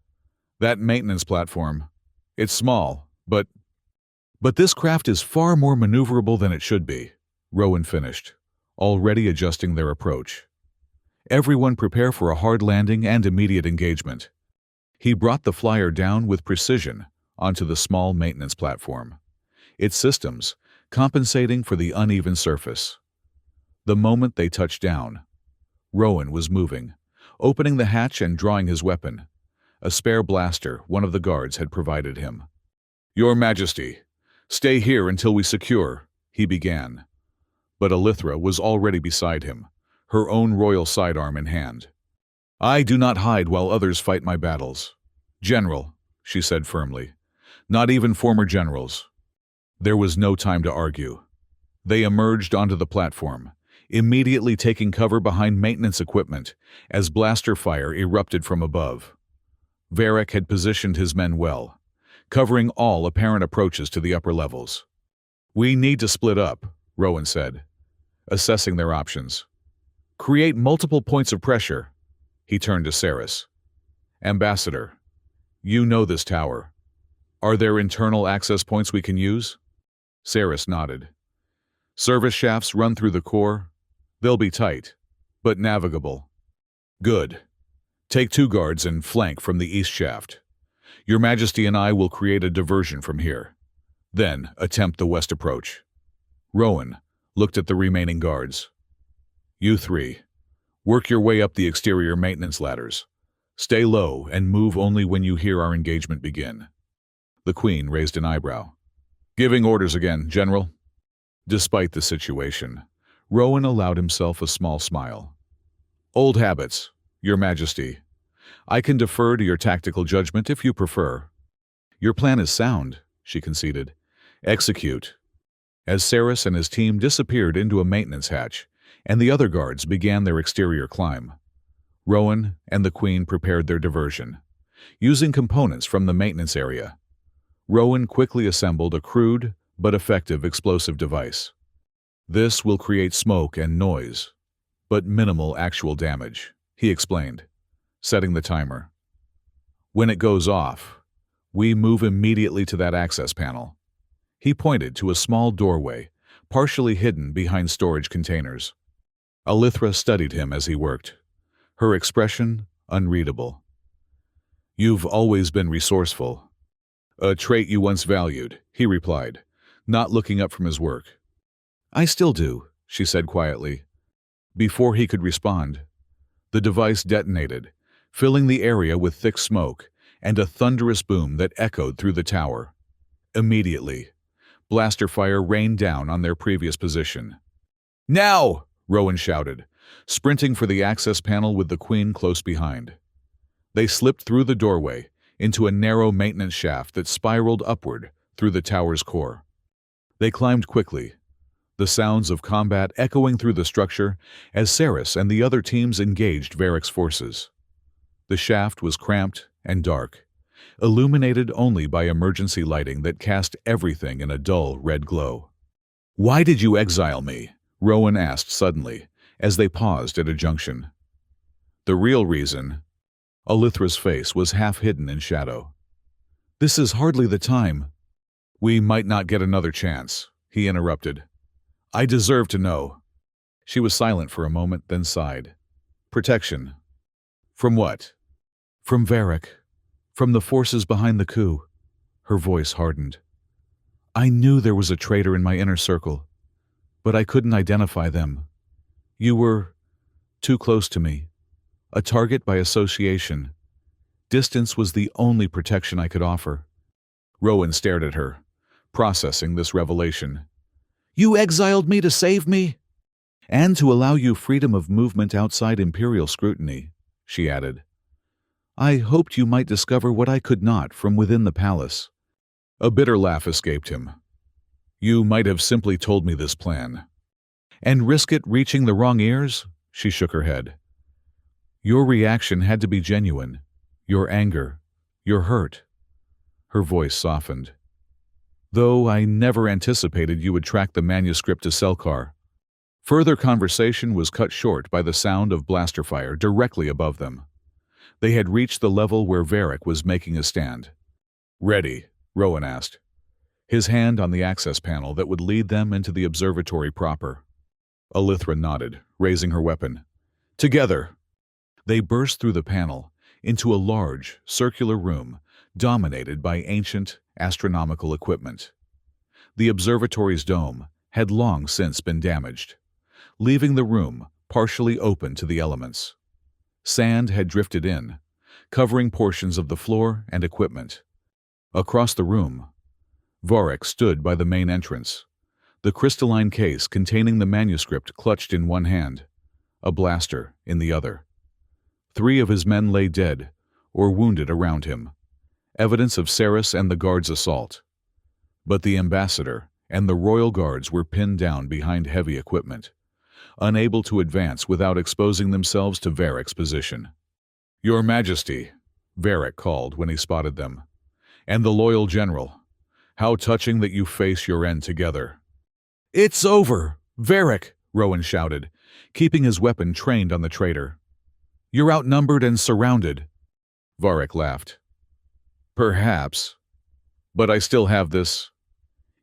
S1: That maintenance platform. It's small, but this craft is far more maneuverable than it should be, Rowan finished, already adjusting their approach. Everyone prepare for a hard landing and immediate engagement. He brought the flyer down with precision onto the small maintenance platform, its systems compensating for the uneven surface. The moment they touched down, Rowan was moving, opening the hatch and drawing his weapon, a spare blaster one of the guards had provided him. Your Majesty, stay here until we secure, he began. But Elithra was already beside him, her own royal sidearm in hand. I do not hide while others fight my battles. General, she said firmly, not even former generals. There was no time to argue. They emerged onto the platform, immediately taking cover behind maintenance equipment as blaster fire erupted from above. Varric had positioned his men well, covering all apparent approaches to the upper levels. We need to split up, Rowan said, assessing their options. Create multiple points of pressure. He turned to Saris. Ambassador, you know this tower. Are there internal access points we can use? Saris nodded. Service shafts run through the core. They'll be tight, but navigable. Good. Take 2 guards and flank from the east shaft. Your Majesty and I will create a diversion from here. Then attempt the west approach. Rowan looked at the remaining guards. You 3, work your way up the exterior maintenance ladders. Stay low and move only when you hear our engagement begin. The Queen raised an eyebrow. Giving orders again, General. Despite the situation, Rowan allowed himself a small smile. Old habits, Your Majesty. I can defer to your tactical judgment if you prefer. Your plan is sound, she conceded. Execute. As Saris and his team disappeared into a maintenance hatch, and the other guards began their exterior climb, Rowan and the Queen prepared their diversion, using components from the maintenance area. Rowan quickly assembled a crude but effective explosive device. This will create smoke and noise, but minimal actual damage, he explained, setting the timer. When it goes off, we move immediately to that access panel. He pointed to a small doorway, partially hidden behind storage containers. Elithra studied him as he worked, her expression unreadable. You've always been resourceful. A trait you once valued, he replied, not looking up from his work. I still do, she said quietly. Before he could respond, the device detonated, filling the area with thick smoke and a thunderous boom that echoed through the tower. Immediately, blaster fire rained down on their previous position. Now! Rowan shouted, sprinting for the access panel with the Queen close behind. They slipped through the doorway into a narrow maintenance shaft that spiraled upward through the tower's core. They climbed quickly, the sounds of combat echoing through the structure as Saris and the other teams engaged Varric's forces. The shaft was cramped and dark, illuminated only by emergency lighting that cast everything in a dull red glow. "Why did you exile me?" Rowan asked suddenly, as they paused at a junction. "The real reason." Elithra's face was half hidden in shadow. "This is hardly the time." "We might not get another chance," he interrupted. "I deserve to know." She was silent for a moment, then sighed. "Protection." "From what?" "From Varric. From the forces behind the coup." Her voice hardened. "I knew there was a traitor in my inner circle, but I couldn't identify them. You were too close to me. A target by association. Distance was the only protection I could offer." Rowan stared at her, processing this revelation. "You exiled me to save me?" "And to allow you freedom of movement outside Imperial scrutiny," she added. "I hoped you might discover what I could not from within the palace." A bitter laugh escaped him. "You might have simply told me this plan." "And risk it reaching the wrong ears?" She shook her head. "Your reaction had to be genuine. Your anger. Your hurt." Her voice softened. "Though I never anticipated you would track the manuscript to Selkar." Further conversation was cut short by the sound of blaster fire directly above them. They had reached the level where Varric was making a stand. "Ready?" Rowan asked, his hand on the access panel that would lead them into the observatory proper. Elithra nodded, raising her weapon. "Together!" They burst through the panel into a large, circular room dominated by ancient, astronomical equipment. The observatory's dome had long since been damaged, leaving the room partially open to the elements. Sand had drifted in, covering portions of the floor and equipment. Across the room, Varric stood by the main entrance, the crystalline case containing the manuscript clutched in one hand, a blaster in the other. 3 of his men lay dead or wounded around him, evidence of Saris and the guard's assault. But the ambassador and the royal guards were pinned down behind heavy equipment, unable to advance without exposing themselves to Varric's position. "Your Majesty," Varric called when he spotted them, "and the loyal general, how touching that you face your end together." "It's over, Varric," Rowan shouted, keeping his weapon trained on the traitor. "You're outnumbered and surrounded." Varric laughed. "Perhaps. But I still have this."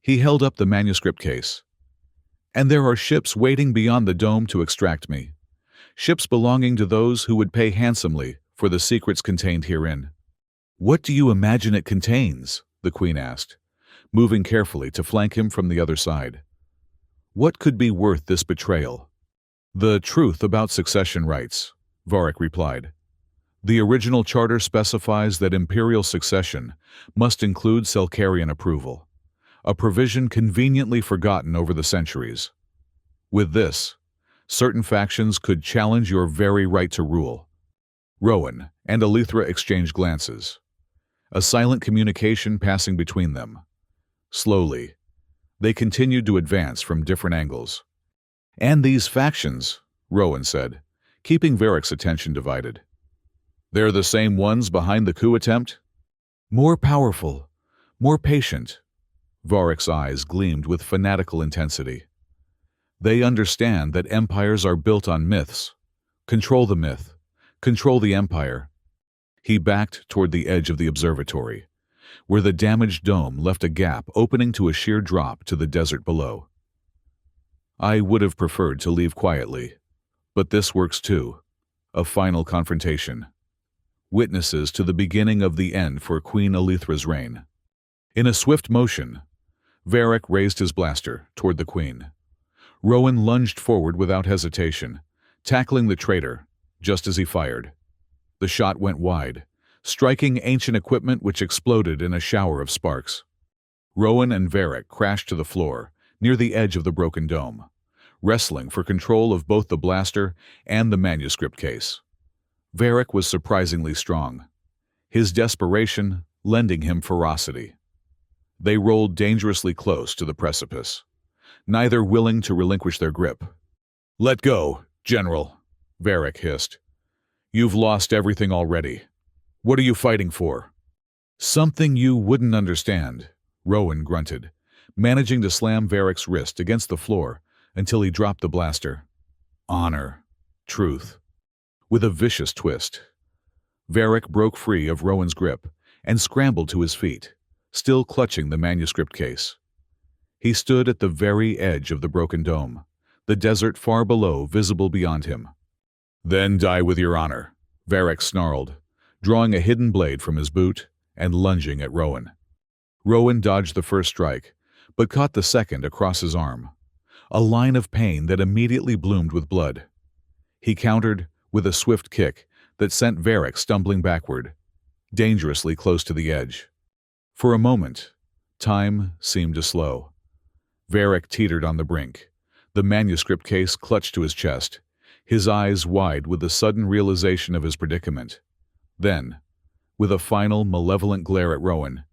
S1: He held up the manuscript case. "And there are ships waiting beyond the dome to extract me. Ships belonging to those who would pay handsomely for the secrets contained herein." "What do you imagine it contains?" the Queen asked, moving carefully to flank him from the other side. "What could be worth this betrayal?" "The truth about succession rights," Varric replied. "The original charter specifies that imperial succession must include Selkarian approval, a provision conveniently forgotten over the centuries. With this, certain factions could challenge your very right to rule." Rowan and Elithra exchanged glances, a silent communication passing between them. Slowly, they continued to advance from different angles. "And these factions," Rowan said, keeping Varric's attention divided. "They're the same ones behind the coup attempt?" "More powerful, more patient." Varric's eyes gleamed with fanatical intensity. "They understand that empires are built on myths. Control the myth. Control the empire." He backed toward the edge of the observatory, where the damaged dome left a gap opening to a sheer drop to the desert below. "I would have preferred to leave quietly, but this works too. A final confrontation. Witnesses to the beginning of the end for Queen Elithra's reign." In a swift motion, Varric raised his blaster toward the Queen. Rowan lunged forward without hesitation, tackling the traitor just as he fired. The shot went wide, striking ancient equipment which exploded in a shower of sparks. Rowan and Varric crashed to the floor, near the edge of the broken dome, wrestling for control of both the blaster and the manuscript case. Varric was surprisingly strong, his desperation lending him ferocity. They rolled dangerously close to the precipice, neither willing to relinquish their grip. "Let go, General," Varric hissed. "You've lost everything already. What are you fighting for?" Something you wouldn't understand, Rowan grunted, managing to slam Varric's wrist against the floor until he dropped the blaster. Honor. Truth. With a vicious twist, Varric broke free of Rowan's grip and scrambled to his feet, still clutching the manuscript case. He stood at the very edge of the broken dome, the desert far below visible beyond him. Then die with your honor, Varric snarled, drawing a hidden blade from his boot and lunging at Rowan. Rowan dodged the first strike, but caught the second across his arm, a line of pain that immediately bloomed with blood. He countered with a swift kick that sent Varric stumbling backward, dangerously close to the edge. For a moment, time seemed to slow. Varric teetered on the brink, the manuscript case clutched to his chest, his eyes wide with the sudden realization of his predicament. Then, with a final malevolent glare at Rowan,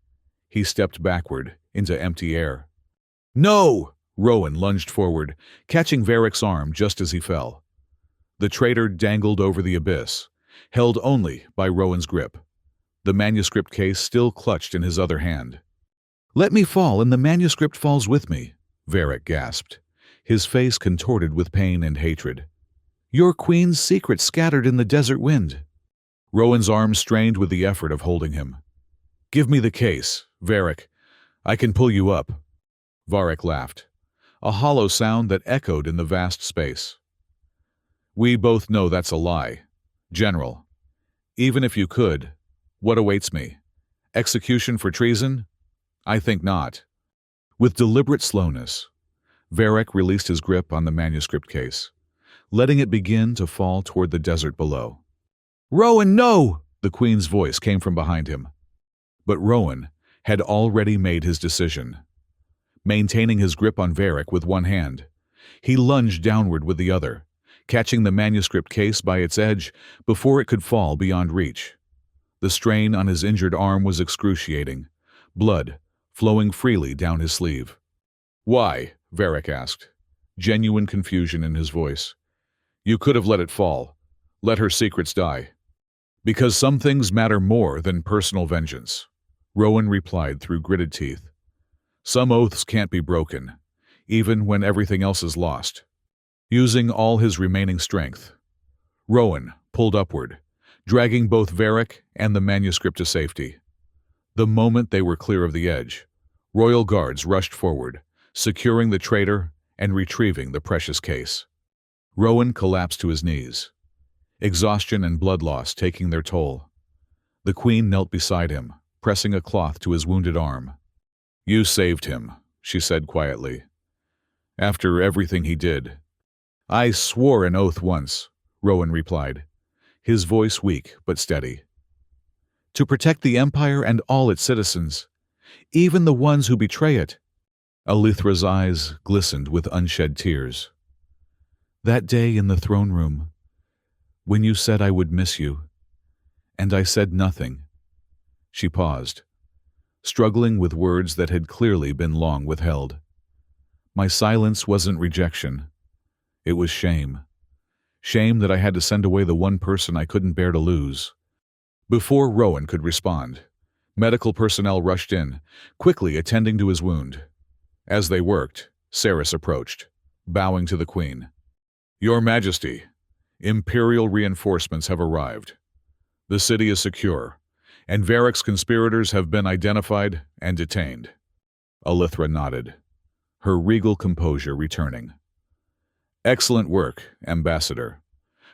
S1: he stepped backward into empty air. No! Rowan lunged forward, catching Varric's arm just as he fell. The traitor dangled over the abyss, held only by Rowan's grip, the manuscript case still clutched in his other hand. Let me fall and the manuscript falls with me, Varric gasped, his face contorted with pain and hatred. Your queen's secret scattered in the desert wind. Rowan's arms strained with the effort of holding him. Give me the case, Varric. I can pull you up. Varric laughed, a hollow sound that echoed in the vast space. We both know that's a lie, General. Even if you could, what awaits me? Execution for treason? I think not. With deliberate slowness, Varric released his grip on the manuscript case, letting it begin to fall toward the desert below. Rowan, no! The queen's voice came from behind him. But Rowan had already made his decision. Maintaining his grip on Varric with one hand, he lunged downward with the other, catching the manuscript case by its edge before it could fall beyond reach. The strain on his injured arm was excruciating, blood flowing freely down his sleeve. Why? Varric asked, genuine confusion in his voice. You could have let it fall. Let her secrets die. Because some things matter more than personal vengeance, Rowan replied through gritted teeth. Some oaths can't be broken, even when everything else is lost. Using all his remaining strength, Rowan pulled upward, dragging both Varric and the manuscript to safety. The moment they were clear of the edge, royal guards rushed forward, securing the traitor and retrieving the precious case. Rowan collapsed to his knees, exhaustion and blood loss taking their toll. The queen knelt beside him, pressing a cloth to his wounded arm. You saved him, she said quietly. After everything he did. I swore an oath once, Rowan replied, his voice weak but steady. To protect the Empire and all its citizens, even the ones who betray it. Alithra's eyes glistened with unshed tears. That day in the throne room, when you said I would miss you, and I said nothing. She paused, struggling with words that had clearly been long withheld. My silence wasn't rejection. It was shame. Shame that I had to send away the one person I couldn't bear to lose. Before Rowan could respond, medical personnel rushed in, quickly attending to his wound. As they worked, Cerys approached, bowing to the queen. Your Majesty, Imperial reinforcements have arrived. The city is secure, and Varric's conspirators have been identified and detained. Alithra nodded, her regal composure returning. Excellent work, Ambassador.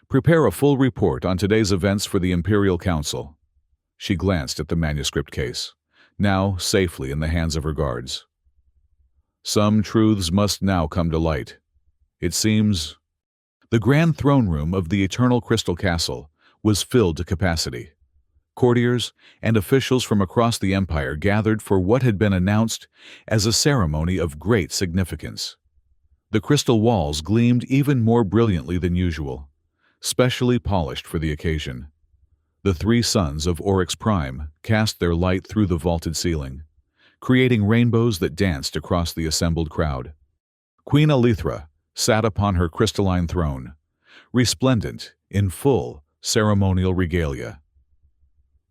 S1: Prepare a full report on today's events for the Imperial Council. She glanced at the manuscript case, now safely in the hands of her guards. Some truths must now come to light. It seems the grand throne room of the Eternal Crystal Castle was filled to capacity. Courtiers and officials from across the Empire gathered for what had been announced as a ceremony of great significance. The crystal walls gleamed even more brilliantly than usual, specially polished for the occasion. The three suns of Oryx Prime cast their light through the vaulted ceiling, creating rainbows that danced across the assembled crowd. Queen Alithra sat upon her crystalline throne, resplendent in full ceremonial regalia.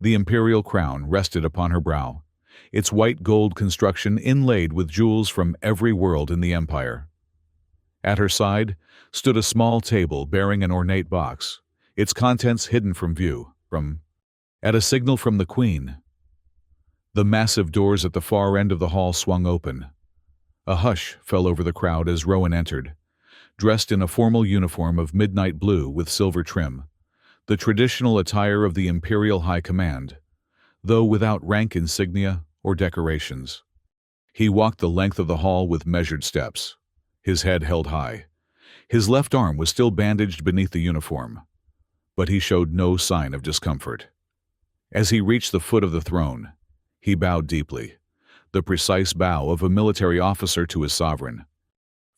S1: The imperial crown rested upon her brow, its white gold construction inlaid with jewels from every world in the empire. At her side stood a small table bearing an ornate box, its contents hidden from view. At a signal from the queen, the massive doors at the far end of the hall swung open. A hush fell over the crowd as Rowan entered, dressed in a formal uniform of midnight blue with silver trim, the traditional attire of the Imperial High Command, though without rank insignia or decorations. He walked the length of the hall with measured steps, his head held high. His left arm was still bandaged beneath the uniform, but he showed no sign of discomfort. As he reached the foot of the throne, he bowed deeply, the precise bow of a military officer to his sovereign.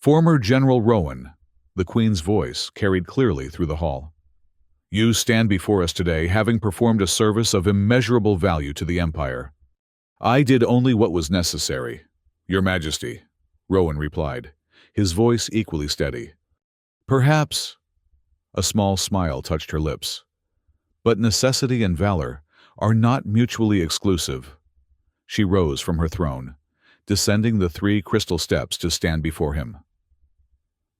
S1: "Former General Rowan," the Queen's voice carried clearly through the hall. "You stand before us today having performed a service of immeasurable value to the Empire." "I did only what was necessary, Your Majesty," Rowan replied, his voice equally steady. "Perhaps," a small smile touched her lips, "but necessity and valor are not mutually exclusive." She rose from her throne, descending the 3 crystal steps to stand before him.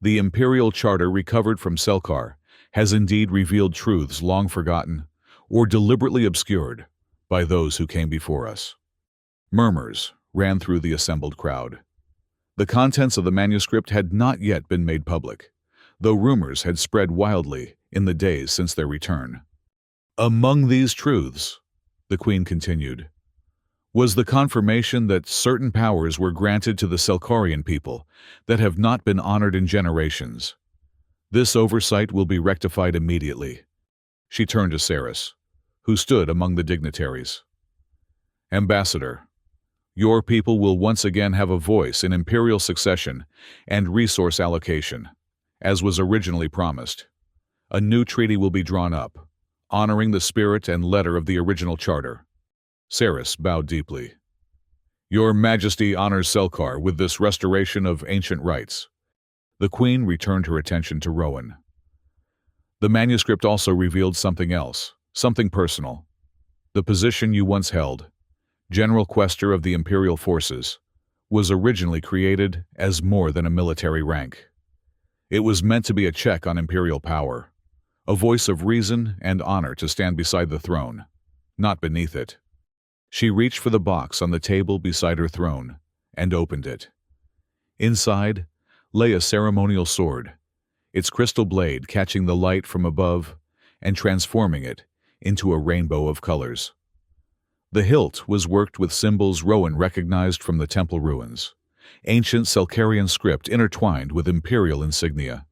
S1: "The Imperial Charter recovered from Selkar has indeed revealed truths long forgotten or deliberately obscured by those who came before us." Murmurs ran through the assembled crowd. The contents of the manuscript had not yet been made public, though rumors had spread wildly in the days since their return. "Among these truths," the Queen continued, "was the confirmation that certain powers were granted to the Selkarian people that have not been honored in generations. This oversight will be rectified immediately." She turned to Saris, who stood among the dignitaries. "Ambassador, your people will once again have a voice in imperial succession and resource allocation, as was originally promised. A new treaty will be drawn up, honoring the spirit and letter of the original charter." Saris bowed deeply. "Your Majesty honors Selkar with this restoration of ancient rights." The Queen returned her attention to Rowan. "The manuscript also revealed something else, something personal. The position you once held, General Quester of the Imperial Forces, was originally created as more than a military rank. It was meant to be a check on imperial power, a voice of reason and honor to stand beside the throne, not beneath it." She reached for the box on the table beside her throne and opened it. Inside lay a ceremonial sword, its crystal blade catching the light from above and transforming it into a rainbow of colors. The hilt was worked with symbols Rowan recognized from the temple ruins, ancient Selkarian script intertwined with imperial insignia.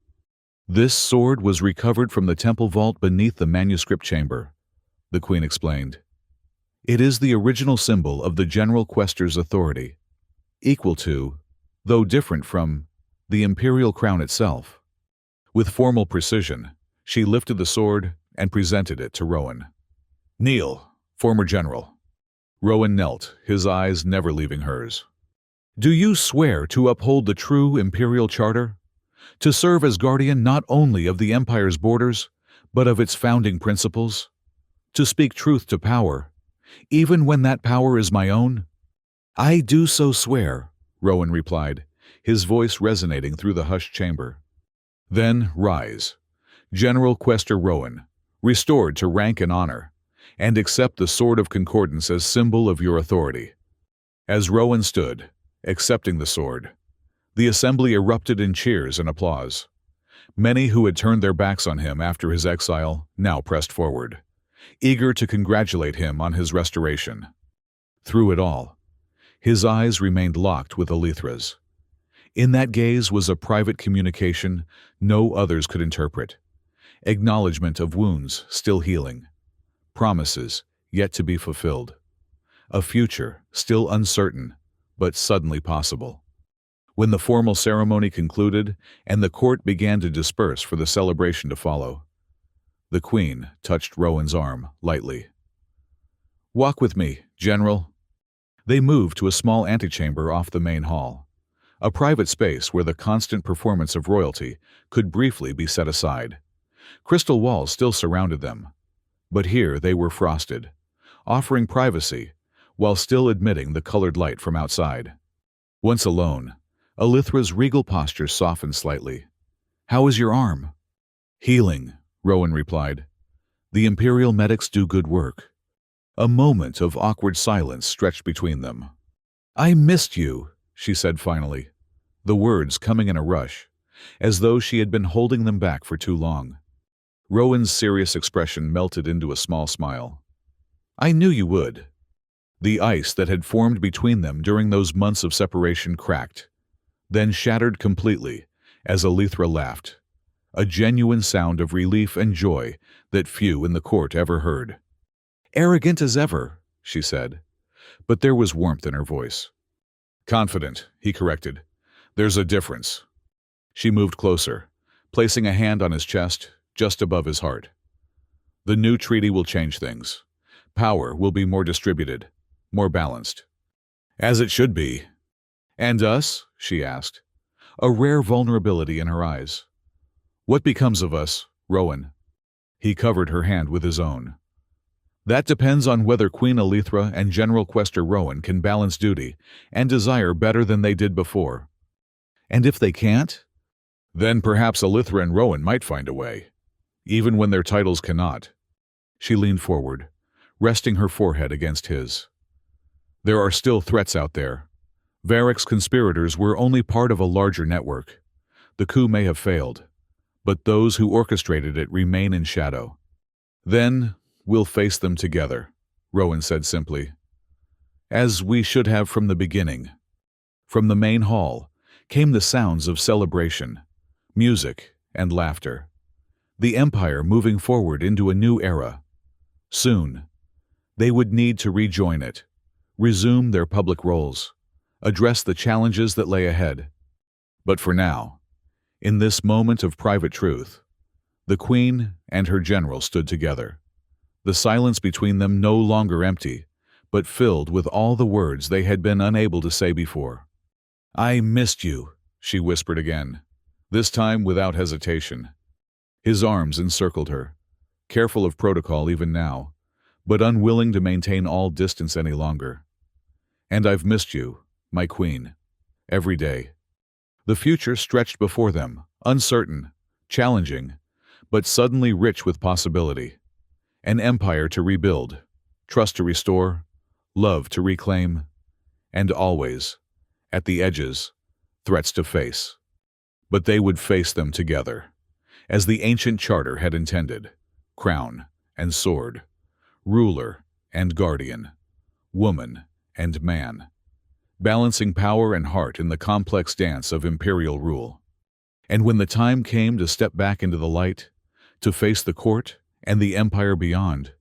S1: "This sword was recovered from the temple vault beneath the manuscript chamber," the Queen explained. "It is the original symbol of the General Quester's authority, equal to, though different from, the imperial crown itself." With formal precision, she lifted the sword and presented it to Rowan. "Kneel, former general." Rowan knelt, his eyes never leaving hers. "Do you swear to uphold the true imperial charter? To serve as guardian not only of the empire's borders, but of its founding principles? To speak truth to power, even when that power is my own?" "I do so swear," Rowan replied, his voice resonating through the hushed chamber. "Then rise, General Quester Rowan, restored to rank and honor, and accept the Sword of Concordance as symbol of your authority." As Rowan stood, accepting the sword, the assembly erupted in cheers and applause. Many who had turned their backs on him after his exile now pressed forward, eager to congratulate him on his restoration. Through it all, his eyes remained locked with Alethra's. In that gaze was a private communication no others could interpret, acknowledgement of wounds still healing, promises yet to be fulfilled, a future still uncertain but suddenly possible. When the formal ceremony concluded and the court began to disperse for the celebration to follow, the Queen touched Rowan's arm lightly. "Walk with me, General." They moved to a small antechamber off the main hall, a private space where the constant performance of royalty could briefly be set aside. Crystal walls still surrounded them, but here they were frosted, offering privacy, while still admitting the colored light from outside. Once alone, Elithra's regal posture softened slightly. "How is your arm?" "Healing," Rowan replied. "The Imperial medics do good work." A moment of awkward silence stretched between them. "I missed you," she said finally, the words coming in a rush, as though she had been holding them back for too long. Rowan's serious expression melted into a small smile. "I knew you would." The ice that had formed between them during those months of separation cracked, then shattered completely as Elithra laughed, a genuine sound of relief and joy that few in the court ever heard. "Arrogant as ever," she said, but there was warmth in her voice. "Confident," he corrected. "There's a difference." She moved closer, placing a hand on his chest, just above his heart. "The new treaty will change things. Power will be more distributed, more balanced." "As it should be." "And us?" she asked, a rare vulnerability in her eyes. "What becomes of us, Rowan?" He covered her hand with his own. "That depends on whether Queen Elithra and General Quester Rowan can balance duty and desire better than they did before. And if they can't, then perhaps Elithra and Rowan might find a way, even when their titles cannot." She leaned forward, resting her forehead against his. "There are still threats out there. Varric's conspirators were only part of a larger network. The coup may have failed, but those who orchestrated it remain in shadow. Then we'll face them together," Rowan said simply. "As we should have from the beginning." From the main hall came the sounds of celebration, music, and laughter. The Empire moving forward into a new era. Soon, they would need to rejoin it, resume their public roles, address the challenges that lay ahead. But for now, in this moment of private truth, the Queen and her general stood together. The silence between them no longer empty, but filled with all the words they had been unable to say before. "I missed you," she whispered again, this time without hesitation. His arms encircled her, careful of protocol even now, but unwilling to maintain all distance any longer. "And I've missed you, my queen, every day." The future stretched before them, uncertain, challenging, but suddenly rich with possibility. An empire to rebuild, trust to restore, love to reclaim, and always, at the edges, threats to face. But they would face them together, as the ancient charter had intended: crown and sword, ruler and guardian, woman and man, balancing power and heart in the complex dance of imperial rule. And when the time came to step back into the light, to face the court and the empire beyond,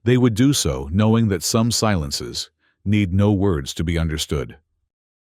S1: they would do so knowing that some silences need no words to be understood.